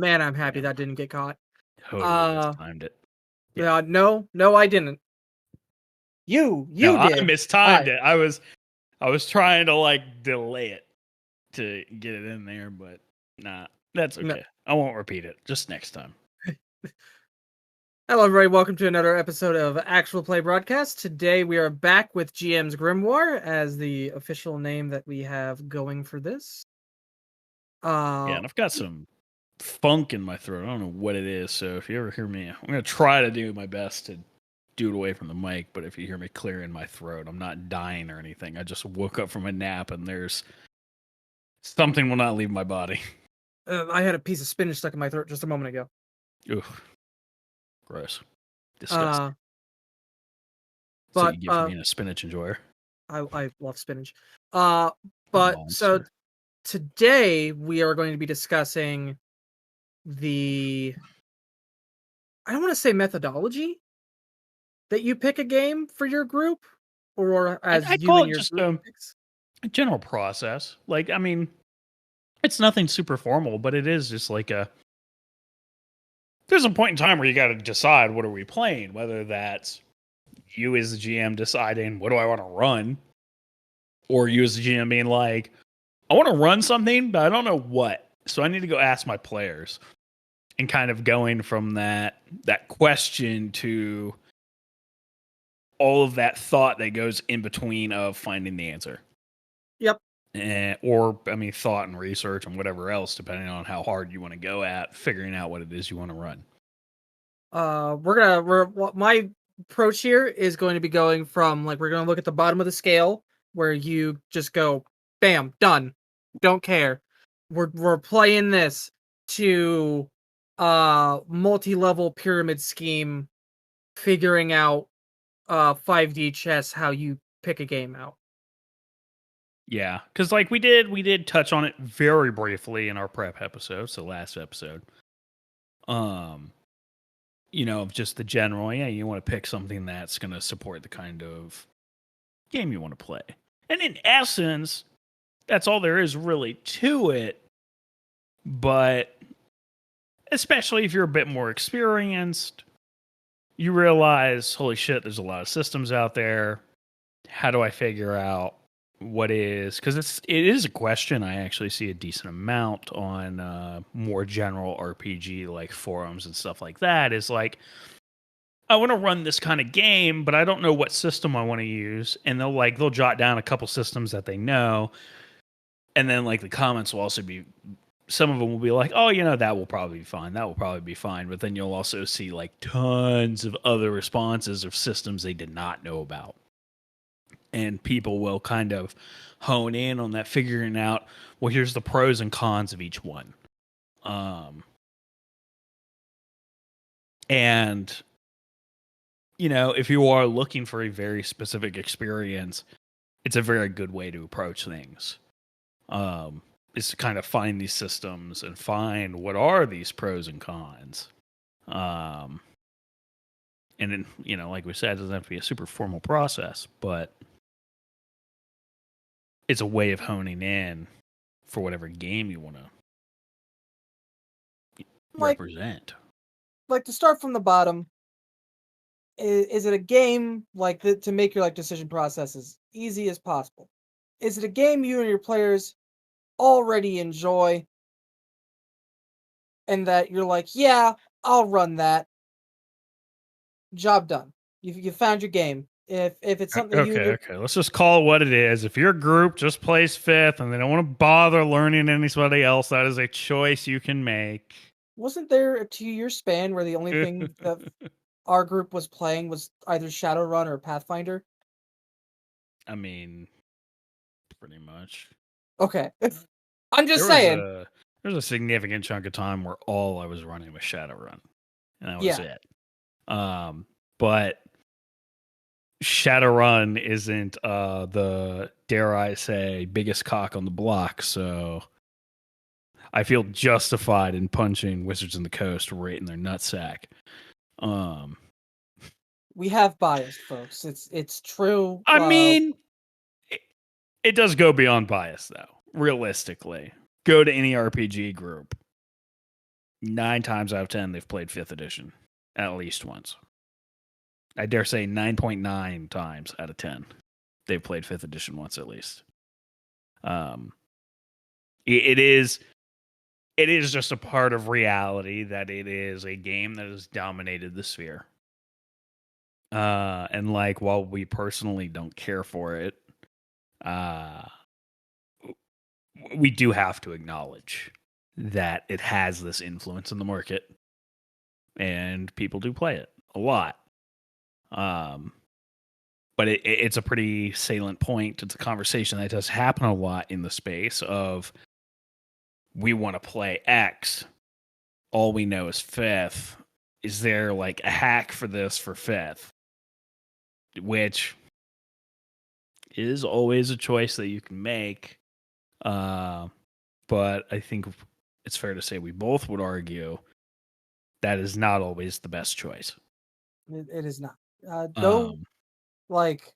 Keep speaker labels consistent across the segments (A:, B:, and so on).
A: man, I'm happy that didn't get caught.
B: Totally mistimed it.
A: Yeah. No, I didn't. You
B: No,
A: did.
B: I mistimed it. I was trying to like delay it to get it in there, but nah, that's okay.
A: No.
B: I won't repeat it. Just next time.
A: Hello, everybody. Welcome to another episode of Actual Play Broadcast. Today, we are back with GM's Grimoire as the official name that we have going for this.
B: Yeah, and I've got some funk in my throat. I don't know what it is, so if you ever hear me, I'm going to try to do my best to do it away from the mic, but if you hear me clear in my throat, I'm not dying or anything. I just woke up from a nap and there's something will not leave my body.
A: I had a piece of spinach stuck in my throat just a moment ago.
B: Oof. Gross. Disgusting.
A: But
B: what you get for being a spinach enjoyer.
A: I love spinach. But so today we are going to be discussing the, I don't want to say methodology that you pick a game for your group, or as
B: I
A: you
B: call
A: and
B: it
A: your
B: just
A: group picks.
B: a general process. Like, I mean, it's nothing super formal, but it is just like there's a point in time where you got to decide, what are we playing? Whether that's you as the GM deciding, what do I want to run? Or you as the GM being like, I want to run something, but I don't know what. So I need to go ask my players. And kind of going from that question to all of that thought that goes in between of finding the answer.
A: Yep.
B: Thought and research and whatever else, depending on how hard you want to go at figuring out what it is you want to run.
A: My approach here is going to be going from, like, we're going to look at the bottom of the scale where you just go, bam, done, don't care. We're playing this to multi-level pyramid scheme, figuring out 5D chess, how you pick a game out.
B: Yeah, because like we did touch on it very briefly in our prep episode, so last episode. Just the general, you want to pick something that's going to support the kind of game you want to play. And in essence, that's all there is really to it. But especially if you're a bit more experienced, you realize, holy shit, there's a lot of systems out there. How do I figure out what is? Because it is a question I actually see a decent amount on more general RPG like forums and stuff like that. Is like, I want to run this kind of game, but I don't know what system I want to use. And they'll jot down a couple systems that they know, and then like the comments will also be, some of them will be like, oh, that will probably be fine. That will probably be fine. But then you'll also see like tons of other responses of systems they did not know about. And people will kind of hone in on that, figuring out, well, here's the pros and cons of each one. If you are looking for a very specific experience, it's a very good way to approach things. Is to kind of find these systems and find what are these pros and cons. And then, like we said, it doesn't have to be a super formal process, but it's a way of honing in for whatever game you want to represent.
A: Like, to start from the bottom, is it a game to make your decision process as easy as possible? Is it a game you and your players already enjoy, and that you're like, yeah, I'll run that. Job done. You found your game. If it's something
B: okay, let's just call it what it is. If your group just plays fifth and they don't want to bother learning anybody else, that is a choice you can make.
A: Wasn't there a 2-year span where the only thing that our group was playing was either Shadowrun or Pathfinder?
B: I mean, pretty much.
A: Okay. I'm just saying.
B: There's a significant chunk of time where all I was running was Shadowrun. And that was it. But Shadowrun isn't the, dare I say, biggest cock on the block, so I feel justified in punching Wizards of the Coast right in their nutsack.
A: We have bias, folks. It's true.
B: I mean, it does go beyond bias, though. Realistically, go to any RPG group. 9 times out of 10, they've played 5th edition at least once. I dare say 9.9 times out of 10, they've played 5th edition once at least. It is just a part of reality that it is a game that has dominated the sphere. And like, while we personally don't care for it, we do have to acknowledge that it has this influence in the market, and people do play it a lot. But it's a pretty salient point. It's a conversation that does happen a lot in the space of, we want to play X. All we know is 5th. Is there like a hack for this for 5th? Which is always a choice that you can make. But I think it's fair to say we both would argue that is not always the best choice.
A: It is not. Though, like,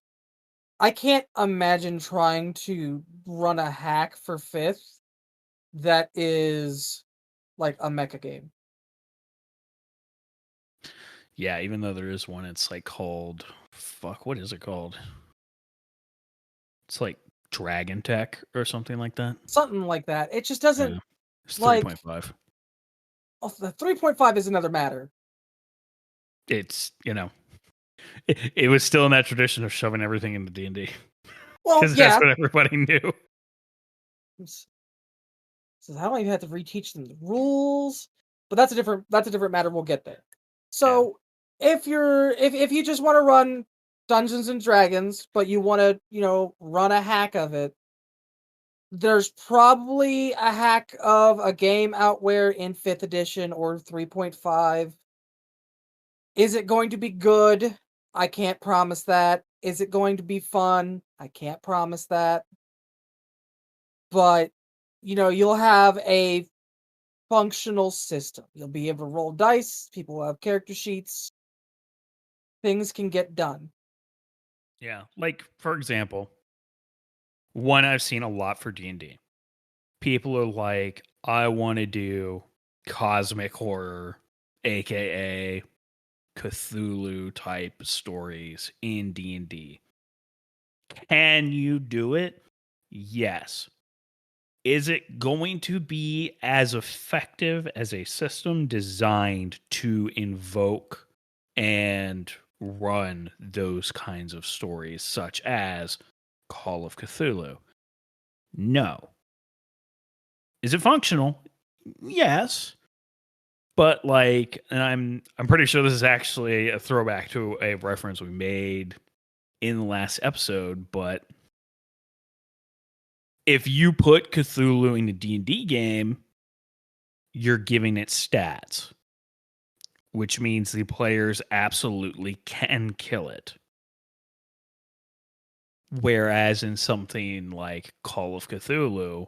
A: I can't imagine trying to run a hack for 5th that is like a mecha game.
B: Yeah, even though there is one, it's like called, what is it called? It's like Dragon Tech or something like that.
A: Something like that. It just doesn't.
B: Yeah. It's
A: like
B: 3.5.
A: Oh, the 3.5 is another matter.
B: It's, it was still in that tradition of shoving everything into D&D.
A: Well,
B: because
A: yeah,
B: that's what everybody knew.
A: So I don't even have to reteach them the rules, but that's a different matter. We'll get there. So if you just want to run Dungeons and Dragons, but you want to run a hack of it, there's probably a hack of a game out where in 5th edition or 3.5. Is it going to be good? I can't promise that. Is it going to be fun? I can't promise that. But you'll have a functional system. You'll be able to roll dice. People will have character sheets. Things can get done.
B: Yeah, like, for example, one I've seen a lot for D&D. People are like, I want to do cosmic horror, aka Cthulhu type stories in D&D. Can you do it? Yes. Is it going to be as effective as a system designed to invoke and run those kinds of stories, such as Call of Cthulhu? No. Is it functional? Yes. But and I'm pretty sure this is actually a throwback to a reference we made in the last episode, but if you put Cthulhu in a D&D game, you're giving it stats, which means the players absolutely can kill it. Whereas in something like Call of Cthulhu,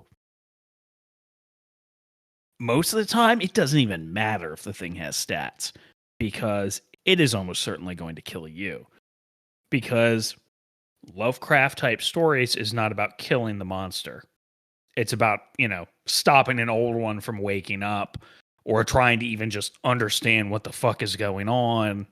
B: most of the time, it doesn't even matter if the thing has stats, because it is almost certainly going to kill you. Because Lovecraft type stories is not about killing the monster. It's about, stopping an old one from waking up, or trying to even just understand what the fuck is going on,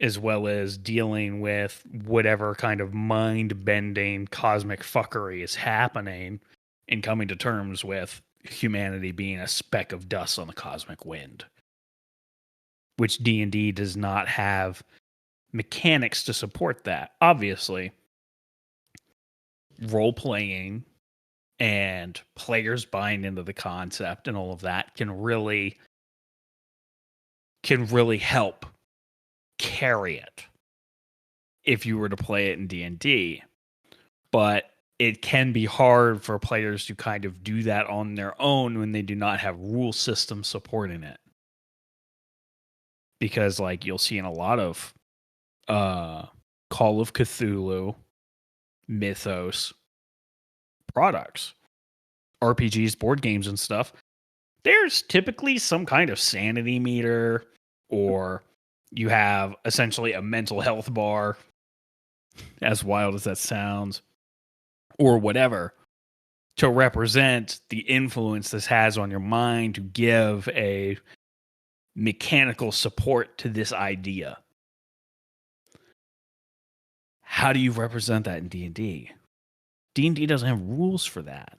B: as well as dealing with whatever kind of mind-bending cosmic fuckery is happening, and coming to terms with humanity being a speck of dust on the cosmic wind, which D&D does not have mechanics to support that. Obviously, role-playing and players buying into the concept and all of that can really help carry it if you were to play it in D&D. But it can be hard for players to kind of do that on their own when they do not have rule system supporting it. Because you'll see in a lot of Call of Cthulhu mythos products, RPGs, board games and stuff, there's typically some kind of sanity meter, or you have essentially a mental health bar, as wild as that sounds, or whatever, to represent the influence this has on your mind, to give a mechanical support to this idea. How do you represent that in D&D? D&D doesn't have rules for that.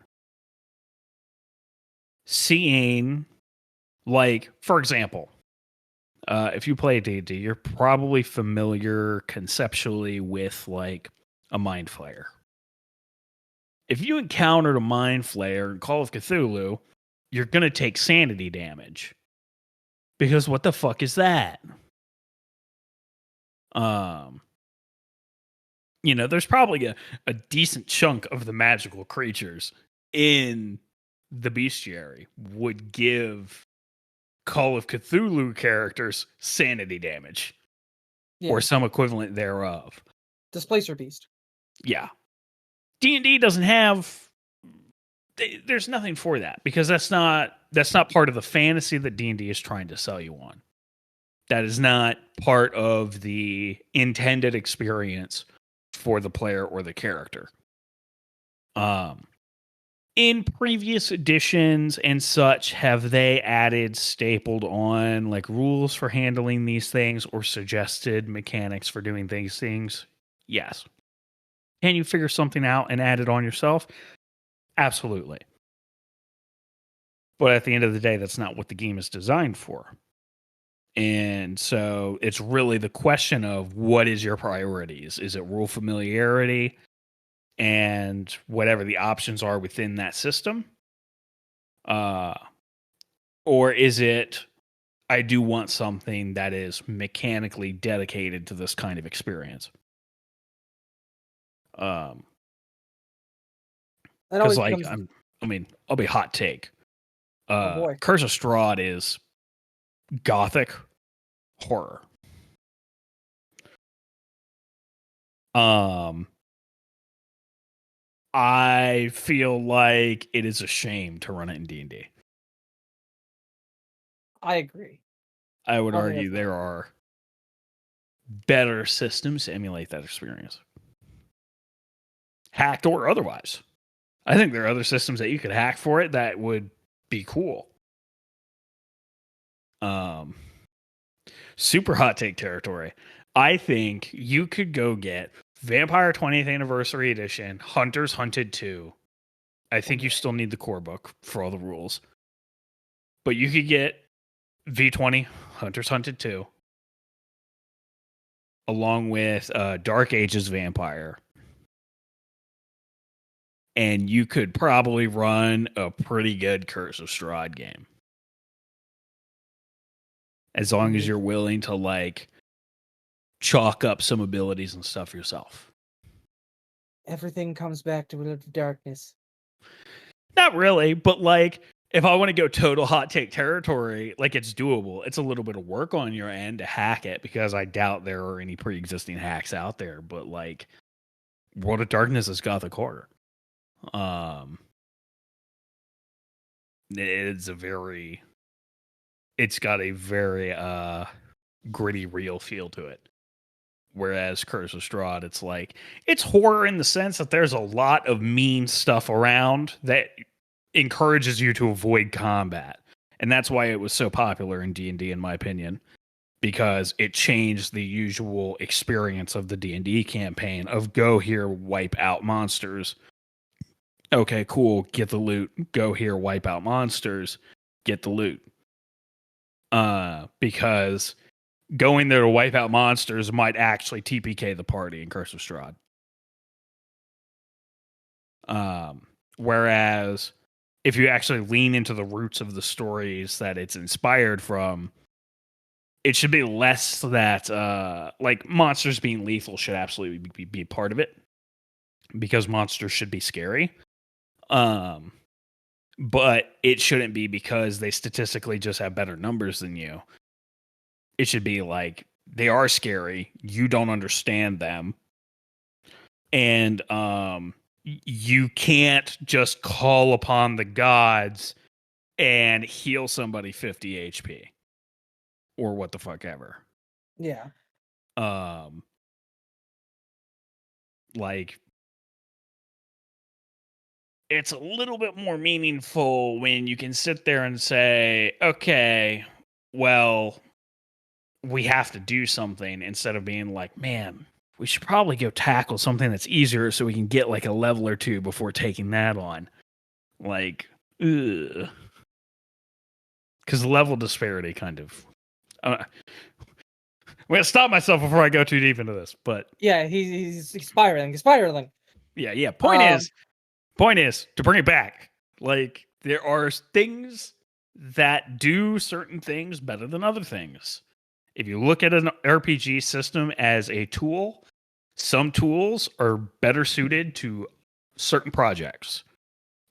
B: Seeing, like, for example, if you play D&D, you're probably familiar conceptually with, like, a Mind Flayer. If you encountered a Mind Flayer in Call of Cthulhu, you're going to take sanity damage. Because what the fuck is that? There's probably a decent chunk of the magical creatures in the bestiary would give Call of Cthulhu characters sanity damage. Yeah. Or some equivalent thereof.
A: Displacer Beast.
B: Yeah. D&D doesn't have... There's nothing for that, because that's not part of the fantasy that D&D is trying to sell you on. That is not part of the intended experience for the player or the character. In previous editions and such, have they added, stapled on, like, rules for handling these things or suggested mechanics for doing these things? Yes. Can you figure something out and add it on yourself? Absolutely. But at the end of the day, that's not what the game is designed for. And so it's really the question of, what is your priorities? Is it rule familiarity and whatever the options are within that system? Or is it, I do want something that is mechanically dedicated to this kind of experience? Because, like, I'll be hot take. Curse of Strahd is gothic horror. I feel like it is a shame to run it in D&D.
A: I agree.
B: I would argue there are better systems to emulate that experience. Hacked or otherwise. I think there are other systems that you could hack for it that would be cool. Super hot take territory. I think you could go get Vampire 20th Anniversary Edition, Hunters Hunted 2. I think you still need the core book for all the rules. But you could get V20, Hunters Hunted 2, along with Dark Ages Vampire. And you could probably run a pretty good Curse of Strahd game. As long as you're willing to, like, chalk up some abilities and stuff yourself.
A: Everything comes back to a little darkness.
B: Not really, but, like, if I want to go total hot take territory, like, it's doable. It's a little bit of work on your end to hack it, because I doubt there are any pre-existing hacks out there. But, like, World of Darkness is gothic horror. It's got a very gritty, real feel to it. Whereas Curse of Strahd, it's like, it's horror in the sense that there's a lot of mean stuff around that encourages you to avoid combat. And that's why it was so popular in D&D, in my opinion, because it changed the usual experience of the D&D campaign of go here, wipe out monsters. Okay, cool, get the loot. Go here, wipe out monsters, get the loot. Because going there to wipe out monsters might actually TPK the party in Curse of Strahd. Whereas if you actually lean into the roots of the stories that it's inspired from, it should be less that, like, monsters being lethal should absolutely be part of it, because monsters should be scary. But it shouldn't be because they statistically just have better numbers than you. It should be like, they are scary, you don't understand them, and you can't just call upon the gods and heal somebody 50 HP or what the fuck ever.
A: Yeah.
B: Like, it's a little bit more meaningful when you can sit there and say, okay, well, we have to do something instead of being like, man, we should probably go tackle something that's easier so we can get like a level or two before taking that on. Like, ugh. Because level disparity kind of. I'm going to stop myself before I go too deep into this, but.
A: Yeah, he's spiraling.
B: Yeah. Point is to bring it back. Like, there are things that do certain things better than other things. If you look at an RPG system as a tool, some tools are better suited to certain projects.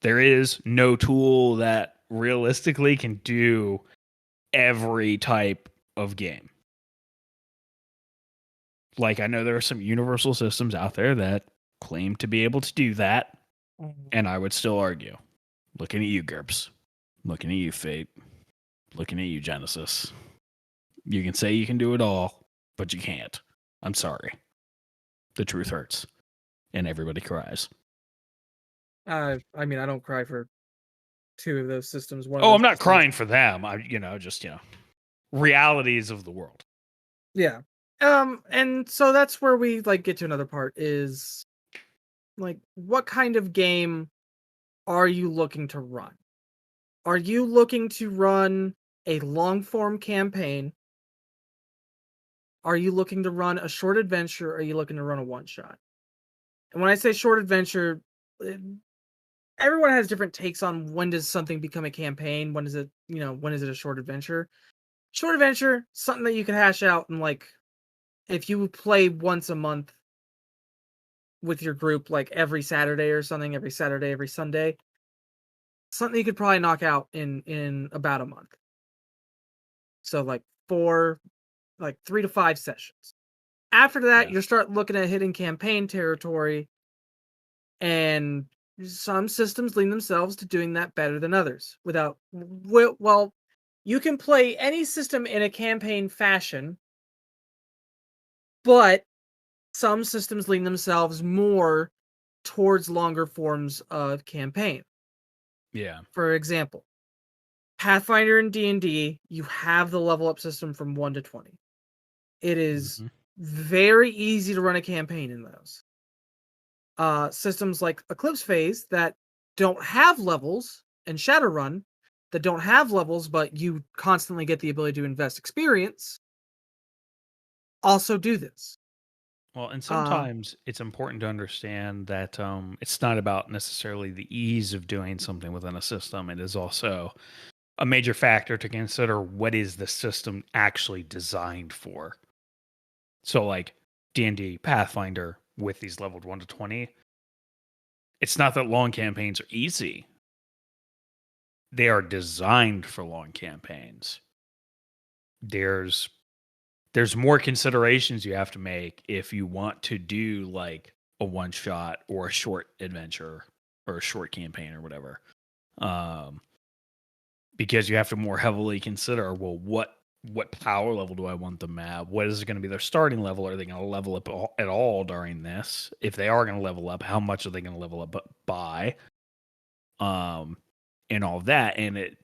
B: There is no tool that realistically can do every type of game. Like, I know there are some universal systems out there that claim to be able to do that, and I would still argue. Looking at you, GURPS. Looking at you, Fate. Looking at you, Genesis. You can say you can do it all, but you can't. I'm sorry. The truth hurts, and everybody cries.
A: I mean, I don't cry for two of those systems.
B: I'm not crying for them. Realities of the world.
A: Yeah. And so that's where we like get to another part is like, what kind of game are you looking to run? Are you looking to run a long form campaign? Are you looking to run a short adventure? Or are you looking to run a one shot? And when I say short adventure, everyone has different takes on when does something become a campaign? When is it, when is it a short adventure? Short adventure, something that you can hash out in like, if you play once a month with your group, like every Saturday or something, every Saturday, every Sunday, something you could probably knock out in about a month. So like 3 to 5 sessions. After that, you start looking at hitting campaign territory, and some systems lean themselves to doing that better than others. Well, you can play any system in a campaign fashion, but some systems lean themselves more towards longer forms of campaign.
B: Yeah.
A: For example, Pathfinder and D&D, you have the level up system from 1 to 20. It is very easy to run a campaign in those. Systems like Eclipse Phase that don't have levels, and Shadowrun that don't have levels, but you constantly get the ability to invest experience, also do this.
B: Well, and sometimes it's important to understand that it's not about necessarily the ease of doing something within a system. It is also a major factor to consider what is the system actually designed for. So like D&D, Pathfinder with these leveled 1 to 20, it's not that long campaigns are easy. They are designed for long campaigns. There's more considerations you have to make if you want to do like a one shot or a short adventure or a short campaign or whatever. Because you have to more heavily consider, well, what power level do I want them at? What is going to be their starting level? Are they going to level up at all during this? If they are going to level up, how much are they going to level up by? And all of that. And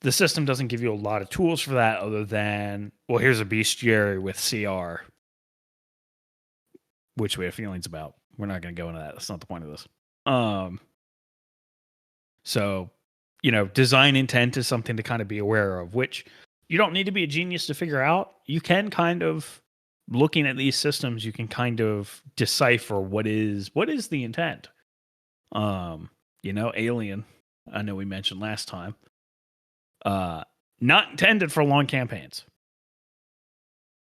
B: the system doesn't give you a lot of tools for that other than, well, here's a bestiary with CR, which we have feelings about. We're not going to go into that. That's not the point of this. So, design intent is something to kind of be aware of, which you don't need to be a genius to figure out. You can kind of, looking at these systems, you can kind of decipher what is the intent. Alien, I know we mentioned last time, not intended for long campaigns.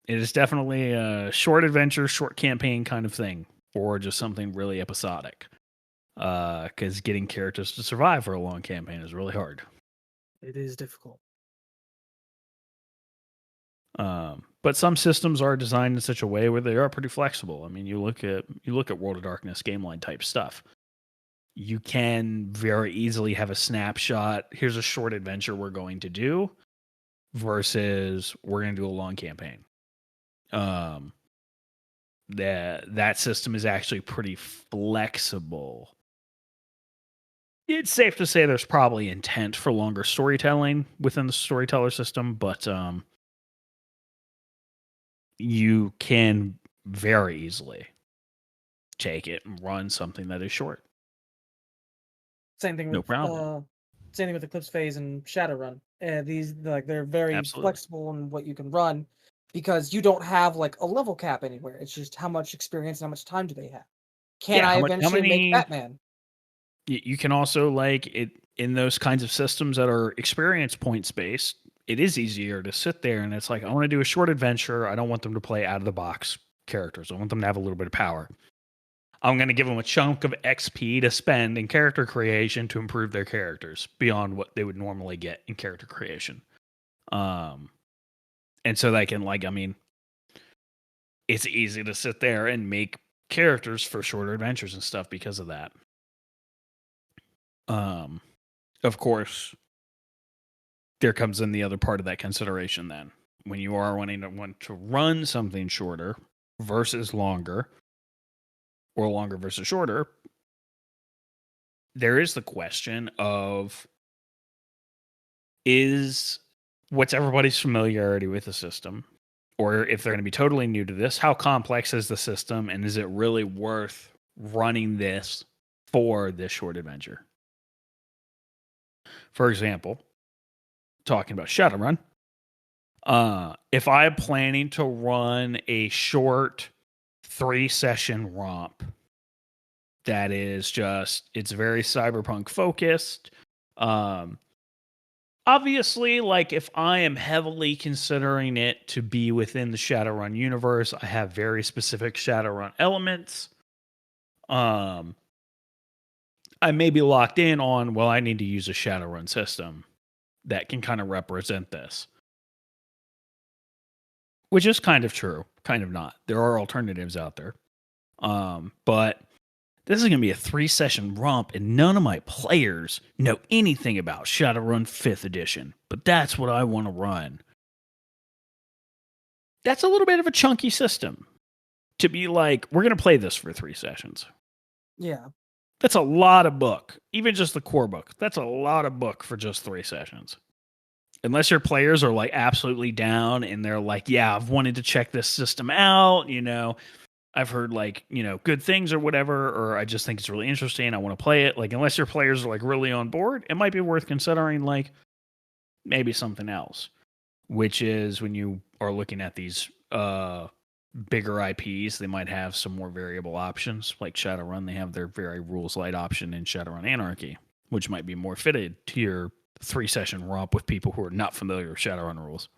B: It is definitely a short adventure, short campaign kind of thing, or just something really episodic. Because getting characters to survive for a long campaign is really hard.
A: It is difficult.
B: But some systems are designed in such a way where they are pretty flexible. I mean, you look at World of Darkness gameline type stuff. You can very easily have a snapshot. Here's a short adventure we're going to do versus we're going to do a long campaign. That system is actually pretty flexible it's safe to say there's probably intent for longer storytelling within the storyteller system, but you can very easily take it and run something that is short.
A: Same thing
B: No
A: with
B: problem.
A: same thing with Eclipse Phase and Shadowrun. These like they're very
B: Absolutely.
A: flexible in what you can run because you don't have like a level cap anywhere. It's just how much experience and how much time do they have. Can
B: Yeah,
A: I
B: how
A: eventually make
B: many
A: Batman?
B: you can also like it in those kinds of systems that are experience points based. It is easier to sit there and it's like I want to do a short adventure. I don't want them to play out of the box characters. I want them to have a little bit of power. I'm going to give them a chunk of XP to spend in character creation to improve their characters beyond what they would normally get in character creation. Um, and so they can like, I mean, it's easy to sit there and make characters for shorter adventures and stuff because of that. Um, of course, there comes in the other part of that consideration then. When you are want to run something shorter versus longer, or longer versus shorter, there is the question of is what's everybody's familiarity with the system? Or if they're going to be totally new to this, how complex is the system and is it really worth running this for this short adventure? For example, talking about Shadowrun, if I'm planning to run a short 3-session romp that is just it's very cyberpunk focused, obviously, like if I am heavily considering it to be within the Shadowrun universe, I have very specific Shadowrun elements. I may be locked in on, well, I need to use a Shadowrun system that can kind of represent this. Which is kind of true, kind of not. There are alternatives out there. But this is going to be a 3-session romp, and none of my players know anything about Shadowrun 5th edition. But that's what I want to run. That's a little bit of a chunky system to be like, we're going to play this for 3 sessions.
A: Yeah.
B: That's a lot of book. Even just the core book. That's a lot of book for just 3 sessions. Unless your players are like absolutely down and they're like, yeah, I've wanted to check this system out, you know, I've heard like, you know, good things or whatever, or I just think it's really interesting. I want to play it. Like, unless your players are like really on board, it might be worth considering like maybe something else, which is when you are looking at these bigger IPs, they might have some more variable options. Like Shadowrun, they have their very rules light option in Shadowrun Anarchy, which might be more fitted to your 3-session romp with people who are not familiar with Shadowrun rules.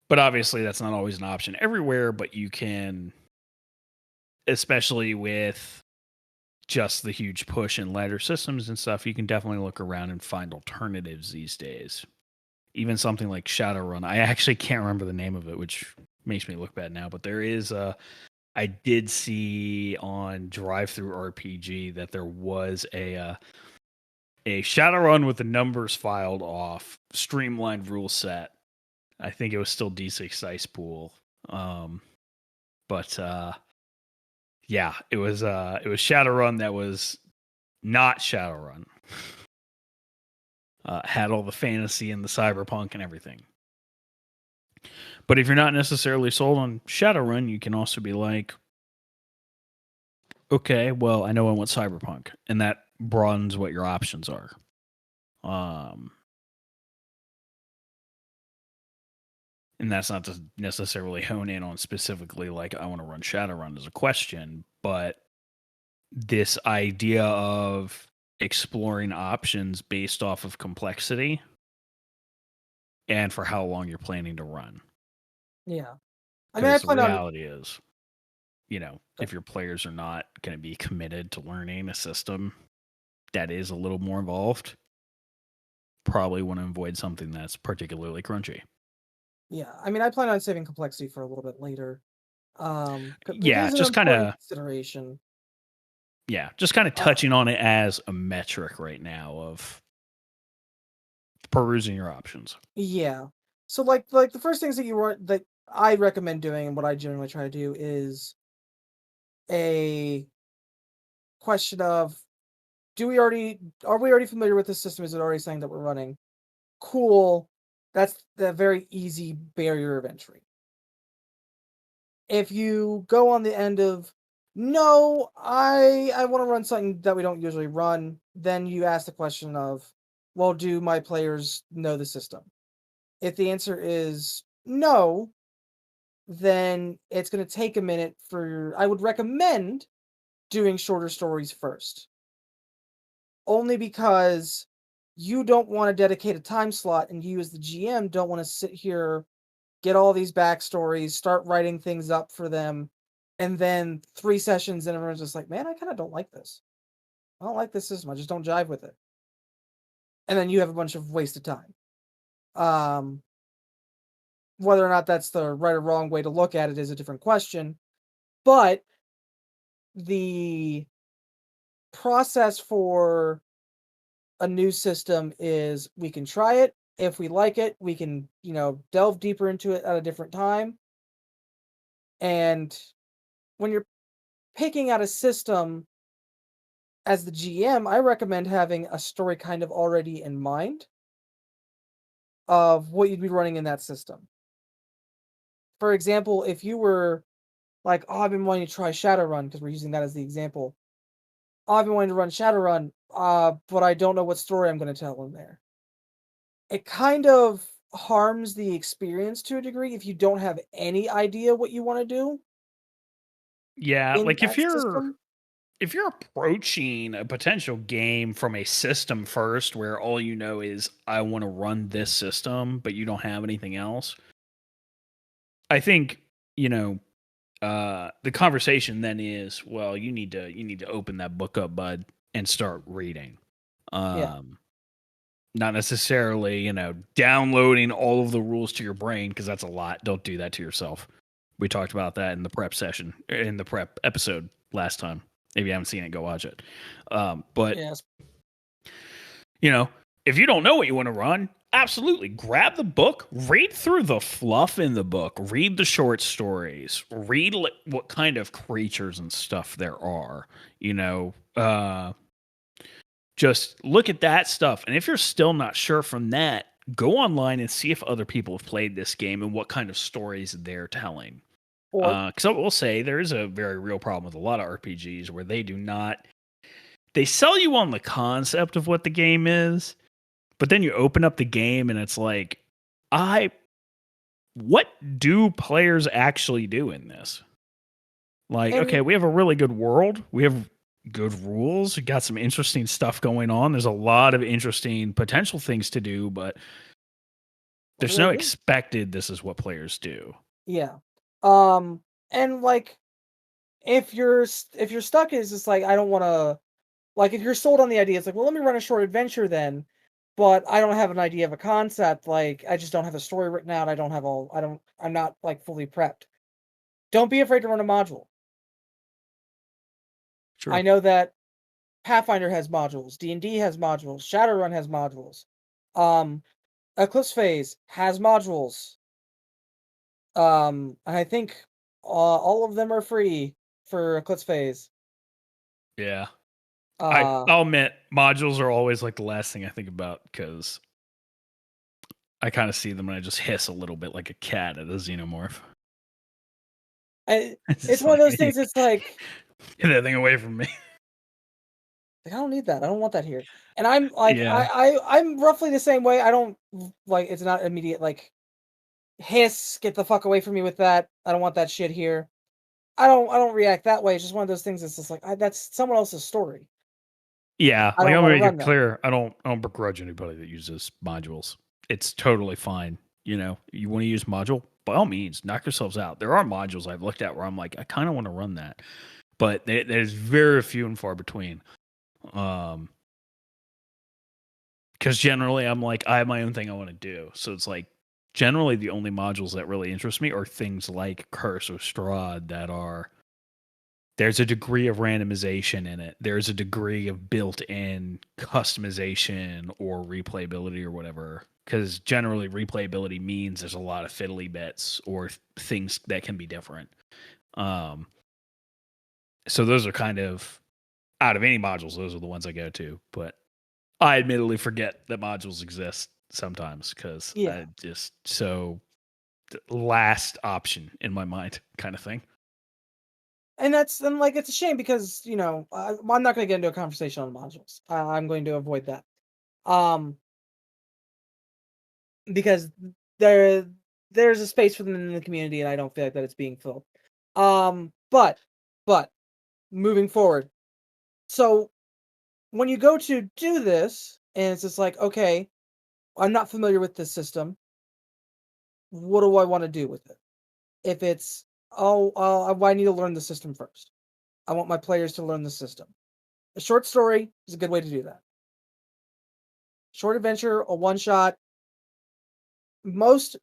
B: But obviously that's not always an option everywhere, but you can, especially with just the huge push in ladder systems and stuff, you can definitely look around and find alternatives these days. Even something like Shadowrun. I actually can't remember the name of it, which makes me look bad now, but there is I did see on Drive Through RPG that there was a Shadowrun with the numbers filed off, streamlined rule set. I think it was still D6 Dice Pool. But yeah, it was Shadowrun that was not Shadowrun. Had all the fantasy and the cyberpunk and everything. But if you're not necessarily sold on Shadowrun, you can also be like, okay, well, I know I want cyberpunk, and that broadens what your options are. And that's not to necessarily hone in on specifically like I want to run Shadowrun as a question, but this idea of exploring options based off of complexity and for how long you're planning to run.
A: Yeah. I mean, I
B: Because the
A: plan on.
B: reality is, you know, if your players are not going to be committed to learning a system that is a little more involved, probably want to avoid something that's particularly crunchy.
A: Yeah, I mean, I plan on saving complexity for a little bit later. It
B: Yeah,
A: is an
B: just kind
A: important
B: of
A: consideration. Uh,
B: touching on it as a metric right now of perusing your options.
A: yeah. So like the first things that I recommend doing and what I generally try to do is a question of, are we already familiar with this system? Is it already something that we're running? Cool. That's the very easy barrier of entry. If you go on the end of, no, I want to run something that we don't usually run, then you ask the question of, well, do my players know the system? If the answer is no, then it's going to take a minute I would recommend doing shorter stories first. Only because you don't want to dedicate a time slot, and you as the GM don't want to sit here, get all these backstories, start writing things up for them, and then 3 sessions and everyone's just like, man, I kind of don't like this. I don't like this system. I just don't jive with it. And then you have a bunch of wasted time. Whether or not that's the right or wrong way to look at it is a different question. But the process for a new system is, we can try it. If we like it, we can, delve deeper into it at a different time. And when you're picking out a system as the GM, I recommend having a story kind of already in mind of what you'd be running in that system. For example, if you were like, oh, I've been wanting to try Shadowrun, because we're using that as the example. Oh, I've been wanting to run Shadowrun, but I don't know what story I'm going to tell in there. It kind of harms the experience to a degree if you don't have any idea what you want to do.
B: Yeah,
A: In
B: like
A: that system.
B: if you're approaching a potential game from a system first where all you know is I want to run this system, but you don't have anything else, I think, the conversation then is, well, you need to open that book up, bud, and start reading.
A: Yeah.
B: Not necessarily, downloading all of the rules to your brain, because that's a lot. Don't do that to yourself. We talked about that in the prep episode last time. If you haven't seen it, go watch it. But
A: Yes.
B: If you don't know what you want to run, absolutely grab the book, read through the fluff in the book, read the short stories, read what kind of creatures and stuff there are. Just look at that stuff. And if you're still not sure from that, go online and see if other people have played this game and what kind of stories they're telling. Because I will say there is a very real problem with a lot of RPGs where they sell you on the concept of what the game is, but then you open up the game and it's like, what do players actually do in this? Like, okay, we have a really good world. We have good rules. We got some interesting stuff going on. There's a lot of interesting potential things to do, but there's no expected this is what players do.
A: Yeah. And like, if you're stuck, it's just like, I don't want to, like, if you're sold on the idea, it's like, well, let me run a short adventure then, but I don't have an idea of a concept. Like, I just don't have a story written out. I'm not like fully prepped. Don't be afraid to run a module.
B: True.
A: I know that Pathfinder has modules, D&D has modules, Shadowrun has modules. Eclipse Phase has modules. I think all of them are free for Eclipse Phase.
B: Yeah. I'll admit, modules are always like the last thing I think about, because I kind of see them and I just hiss a little bit like a cat at a xenomorph.
A: It's one of those things. It's like,
B: get that thing away from me.
A: Like, I don't need that. I don't want that here. And I'm like,
B: Yeah.
A: I'm roughly the same way. I don't like, it's not immediate like, hiss, get the fuck away from me with that. I don't want that shit here. I don't react that way. It's just one of those things that's just like, that's someone else's story.
B: Yeah,
A: I
B: like,
A: don't
B: I'm
A: want
B: gonna
A: to run
B: make it clear. I don't begrudge anybody that uses modules. It's totally fine. You want to use module, by all means, knock yourselves out. There are modules I've looked at where I'm like, I kind of want to run that, but there's very few and far between. Because generally I'm like, I have my own thing I want to do. So it's like, generally the only modules that really interest me are things like Curse or Strahd that are, there's a degree of randomization in it. There's a degree of built-in customization or replayability or whatever. Because generally replayability means there's a lot of fiddly bits or things that can be different. So those are kind of, out of any modules, those are the ones I go to. But I admittedly forget that modules exist sometimes because
A: Yeah.
B: I just so last option in my mind kind of thing.
A: And it's a shame because, I'm not going to get into a conversation on modules. I'm going to avoid that. Because there's a space for them in the community, and I don't feel like that it's being filled. But moving forward, so when you go to do this, and it's just like, okay, I'm not familiar with this system. What do I want to do with it? If it's, I need to learn the system first. I want my players to learn the system. A short story is a good way to do that. Short adventure, a one shot. Most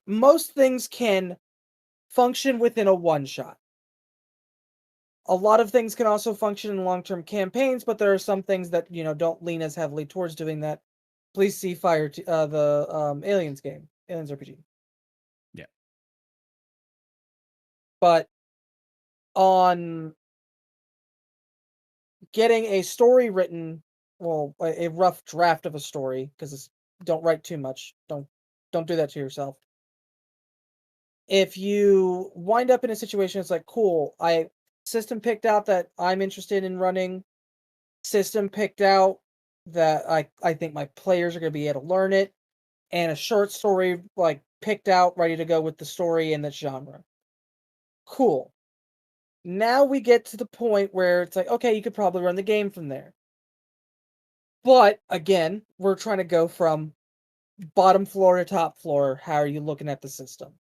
A: things can function within a one shot. A lot of things can also function in long-term campaigns, but there are some things that don't lean as heavily towards doing that. Please see the Aliens game, Aliens RPG.
B: Yeah.
A: But on getting a story written, well, a rough draft of a story, because don't write too much. Don't do that to yourself. If you wind up in a situation, it's like, cool, system picked out that I'm interested in running. System picked out that I think my players are going to be able to learn it, and a short story picked out, ready to go with the story and the genre. Cool. Now we get to the point where it's like, okay, you could probably run the game from there. But again, we're trying to go from bottom floor to top floor. How are you looking at the system?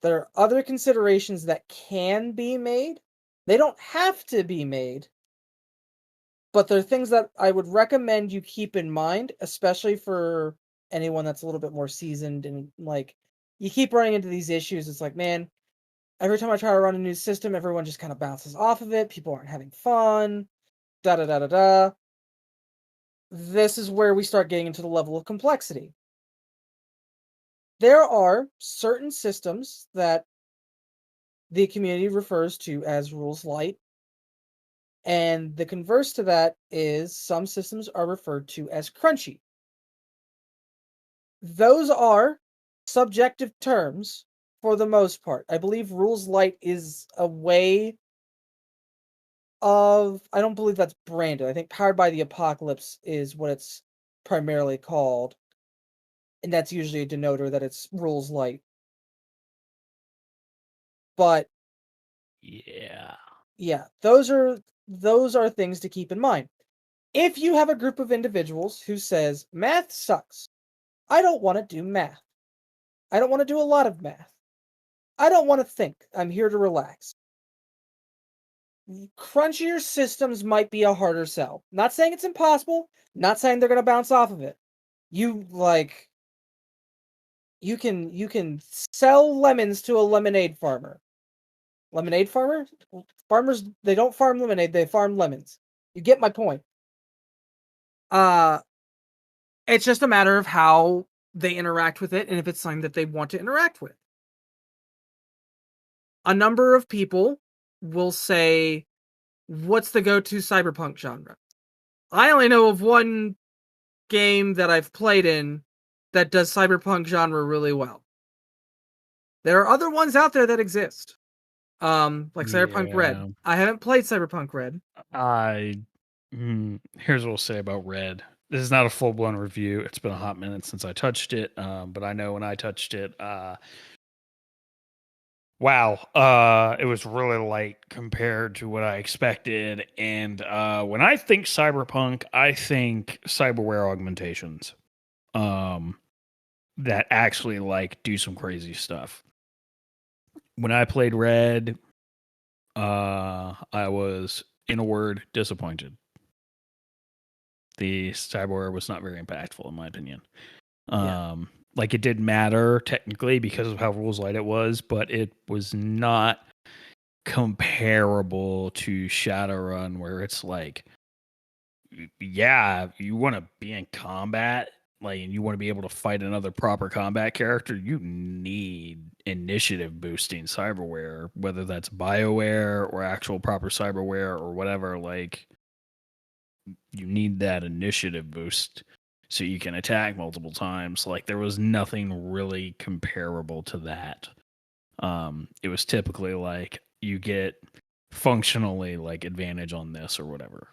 A: There are other considerations that can be made. They don't have to be made, but there are things that I would recommend you keep in mind, especially for anyone that's a little bit more seasoned and you keep running into these issues. It's like, man, every time I try to run a new system, everyone just kind of bounces off of it. People aren't having fun. Da da da da da. This is where we start getting into the level of complexity. There are certain systems that the community refers to as rules light. And the converse to that is some systems are referred to as crunchy. Those are subjective terms for the most part. I believe rules light is a way of, I don't believe that's branded. I think Powered by the Apocalypse is what it's primarily called. And that's usually a denoter that it's rules light. But yeah, those are things to keep in mind. If you have a group of individuals who says math sucks, I don't want to do math. I don't want to do a lot of math. I don't want to think. I'm here to relax. Crunchier systems might be a harder sell. Not saying it's impossible. Not saying they're going to bounce off of it. You can sell lemons to a lemonade farmer. Lemonade farmer? Farmers, they don't farm lemonade, they farm lemons. You get my point. It's just a matter of how they interact with it and if it's something that they want to interact with. A number of people will say, what's the go-to cyberpunk genre? I only know of one game that I've played in that does cyberpunk genre really well. There are other ones out there that exist. Cyberpunk Red. I haven't played Cyberpunk Red.
B: Here's what I'll say about Red. This is not a full-blown review. It's been a hot minute since I touched it, but I know when I touched it, wow, it was really light compared to what I expected. And when I think cyberpunk, I think cyberware augmentations that actually do some crazy stuff. When I played Red, I was, in a word, disappointed. The cyberware was not very impactful, in my opinion. It didn't matter technically because of how rules light it was, but it was not comparable to Shadowrun, where it's like, yeah, you want to be in combat, like, and you want to be able to fight another proper combat character, you need initiative boosting cyberware, whether that's BioWare or actual proper cyberware or whatever. Like, you need that initiative boost so you can attack multiple times. Like, there was nothing really comparable to that. It was typically like you get functionally like advantage on this or whatever,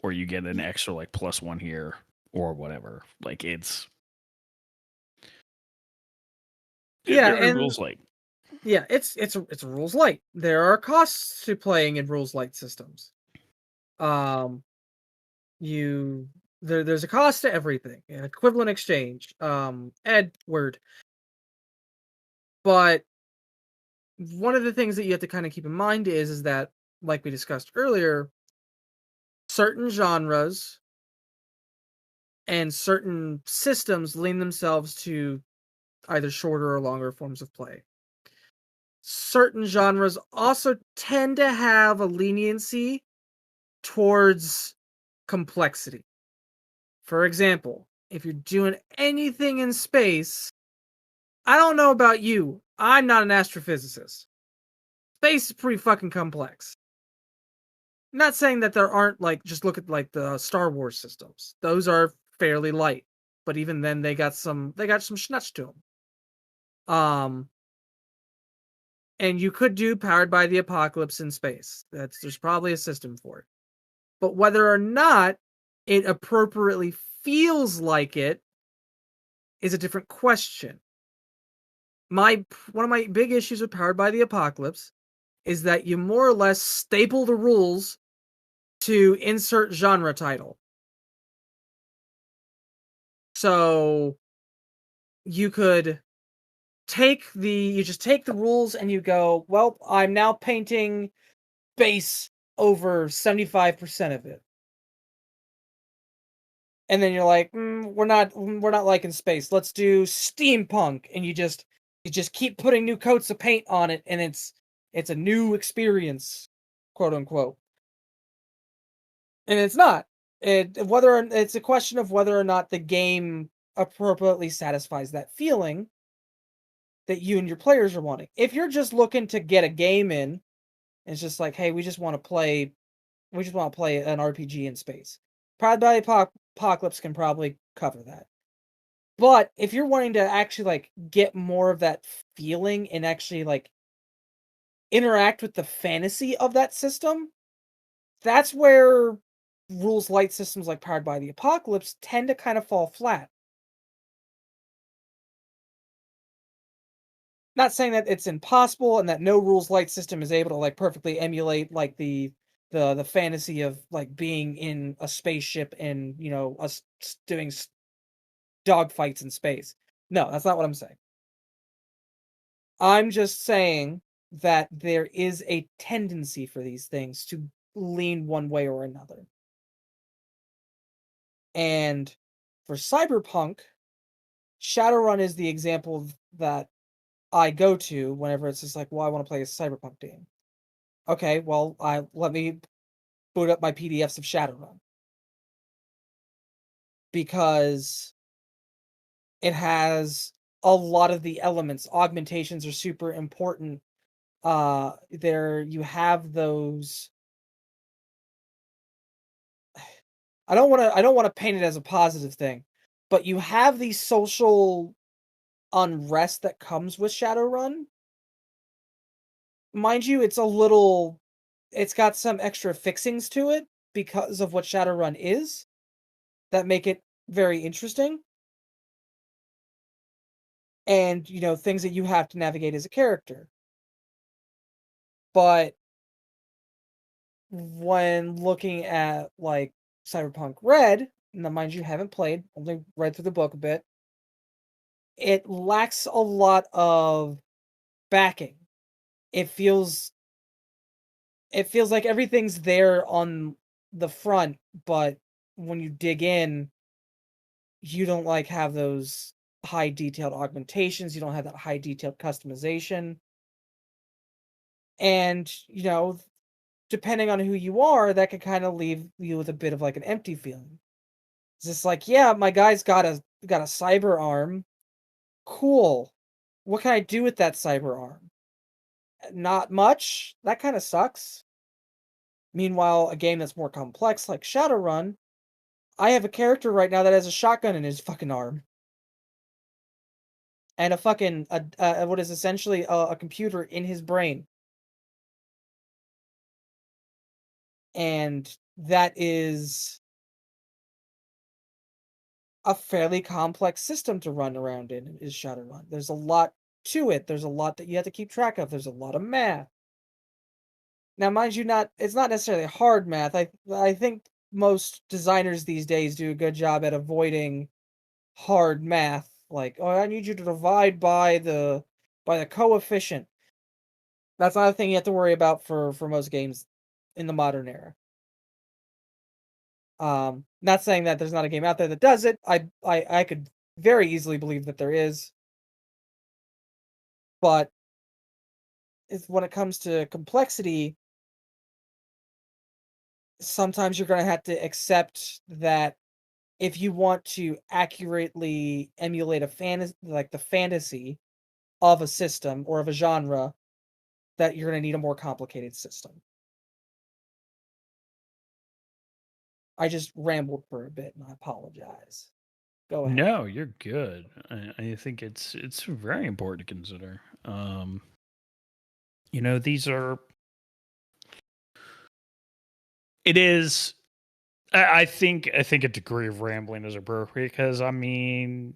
B: or you get an extra like +1 here or whatever. Like, it's
A: Yeah,
B: rules light.
A: Yeah, it's a rules light. There are costs to playing in rules light systems. You there's a cost to everything. An equivalent exchange. Edward. But one of the things that you have to kind of keep in mind is that, like we discussed earlier, certain genres and certain systems lean themselves to either shorter or longer forms of play. Certain genres also tend to have a leniency towards complexity. For example, if you're doing anything in space, I don't know about you, I'm not an astrophysicist. Space is pretty fucking complex. I'm not saying that there aren't, like, just look at like the Star Wars systems. Those are fairly light, but even then they got some schnutz to them. And you could do Powered by the Apocalypse in space. There's probably a system for it. But whether or not it appropriately feels like it is a different question. One of my big issues with Powered by the Apocalypse is that you more or less staple the rules to insert genre title. So you could just take the rules and you go, well, I'm now painting base over 75% of it. And then you're like, we're not liking space. Let's do steampunk, and you just keep putting new coats of paint on it, and it's a new experience, quote unquote. And it's not. It's a question of whether or not the game appropriately satisfies that feeling that you and your players are wanting. If you're just looking to get a game in, it's just like, hey, we just want to play an RPG in space. Powered by Apocalypse can probably cover that. But if you're wanting to actually like get more of that feeling and actually like interact with the fantasy of that system, that's where rules light systems like Powered by the Apocalypse tend to kind of fall flat. Not saying that it's impossible and that no rules light system is able to like perfectly emulate like the fantasy of like being in a spaceship and, you know, us doing dogfights in space. No, that's not what I'm saying. I'm just saying that there is a tendency for these things to lean one way or another. And for Cyberpunk, Shadowrun is the example that I go to whenever it's just like, well, I want to play a Cyberpunk game. Okay, well, let me boot up my PDFs of Shadowrun. Because it has a lot of the elements. Augmentations are super important. There you have those. I don't want to paint it as a positive thing, but you have the social unrest that comes with Shadowrun. Mind you, it's got some extra fixings to it because of what Shadowrun is that make it very interesting. And, you know, things that you have to navigate as a character. But when looking at like Cyberpunk Red, now mind you, haven't played, only read through the book a bit, it lacks a lot of backing. It feels like everything's there on the front, but when you dig in, you don't like have those high detailed augmentations, you don't have that high detailed customization. And, you know, depending on who you are, that could kind of leave you with a bit of like an empty feeling. It's just like, yeah, my guy's got got a cyber arm. Cool. What can I do with that cyber arm? Not much. That kind of sucks. Meanwhile, a game that's more complex like Shadowrun, I have a character right now that has a shotgun in his fucking arm. And a fucking what is essentially a computer in his brain. And that is a fairly complex system to run around in, is Shadowrun. There's a lot to it. There's a lot that you have to keep track of. There's a lot of math. Now, mind you, it's not necessarily hard math. I think most designers these days do a good job at avoiding hard math. Like, oh, I need you to divide by the coefficient. That's not a thing you have to worry about for most games in the modern era. Not saying that there's not a game out there that does it. I could very easily believe that there is. But when it comes to complexity, sometimes you're going to have to accept that if you want to accurately emulate a fantasy, like the fantasy of a system or of a genre, that you're going to need a more complicated system. I just rambled for a bit, and I apologize. Go ahead.
B: No, you're good. I think it's very important to consider. These are. It is. I think a degree of rambling is appropriate because I mean,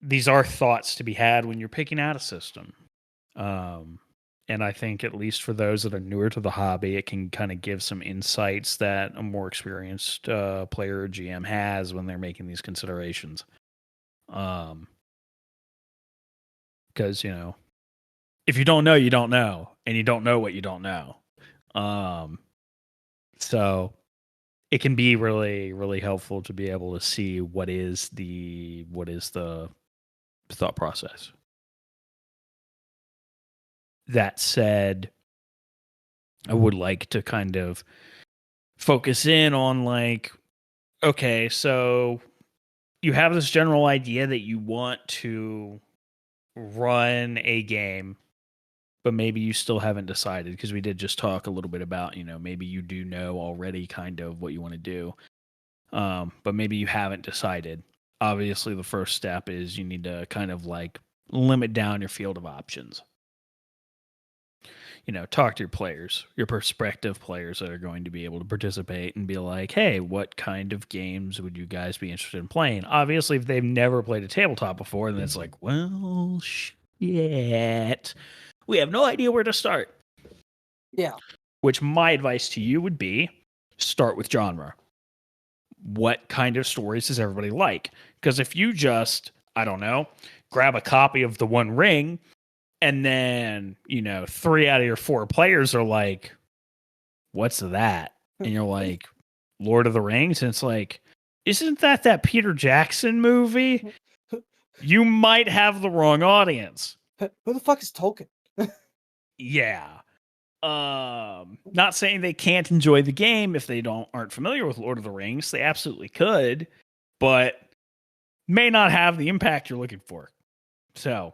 B: these are thoughts to be had when you're picking out a system. And I think at least for those that are newer to the hobby, it can kind of give some insights that a more experienced player or GM has when they're making these considerations. Because, if you don't know, you don't know. And you don't know what you don't know. So it can be really, really helpful to be able to see what is the thought process. That said, I would like to kind of focus in on like, okay, so you have this general idea that you want to run a game, but maybe you still haven't decided, because we did just talk a little bit about, maybe you do know already kind of what you want to do. But maybe you haven't decided. Obviously, the first step is you need to kind of like limit down your field of options. Talk to your players, your prospective players that are going to be able to participate, and be like, hey, what kind of games would you guys be interested in playing? Obviously, if they've never played a tabletop before, then it's like, well, shit. We have no idea where to start.
A: Yeah.
B: Which my advice to you would be, start with genre. What kind of stories does everybody like? Because if you just, I don't know, grab a copy of The One Ring, and then, 3 out of your 4 players are like, what's that? And you're like, Lord of the Rings? And it's like, isn't that Peter Jackson movie? You might have the wrong audience.
A: Who the fuck is Tolkien?
B: Yeah. Not saying they can't enjoy the game if they aren't familiar with Lord of the Rings. They absolutely could, but may not have the impact you're looking for. So,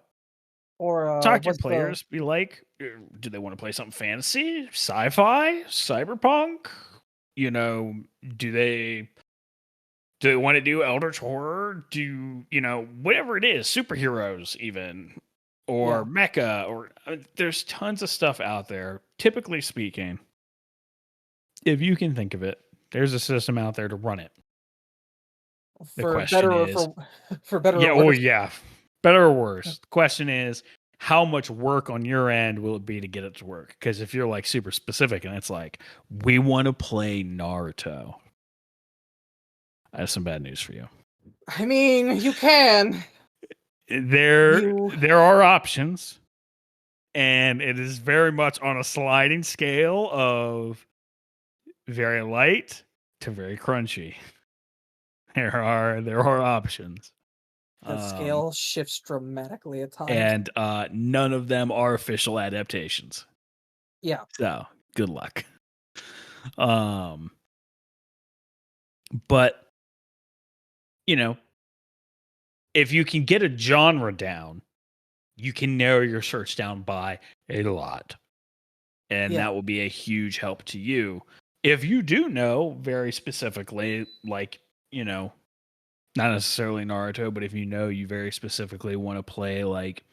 A: or
B: talk to your players. Be like, do they want to play something fantasy, sci-fi, cyberpunk? Do they want to do eldritch horror? Whatever it is, superheroes even, or mecha, or there's tons of stuff out there. Typically speaking, if you can think of it, there's a system out there to run it. The question is,
A: for better or worse.
B: Yeah, better or worse. The question is, how much work on your end will it be to get it to work? Because if you're like super specific and it's like, we want to play Naruto, I have some bad news for you.
A: I mean, you can.
B: There are options, and it is very much on a sliding scale of very light to very crunchy. There are options.
A: The scale shifts dramatically at times.
B: And none of them are official adaptations.
A: Yeah.
B: So, good luck. But, if you can get a genre down, you can narrow your search down by a lot. And that will be a huge help to you. If you do know very specifically, like, you know, not necessarily Naruto, but if you know you very specifically want to play like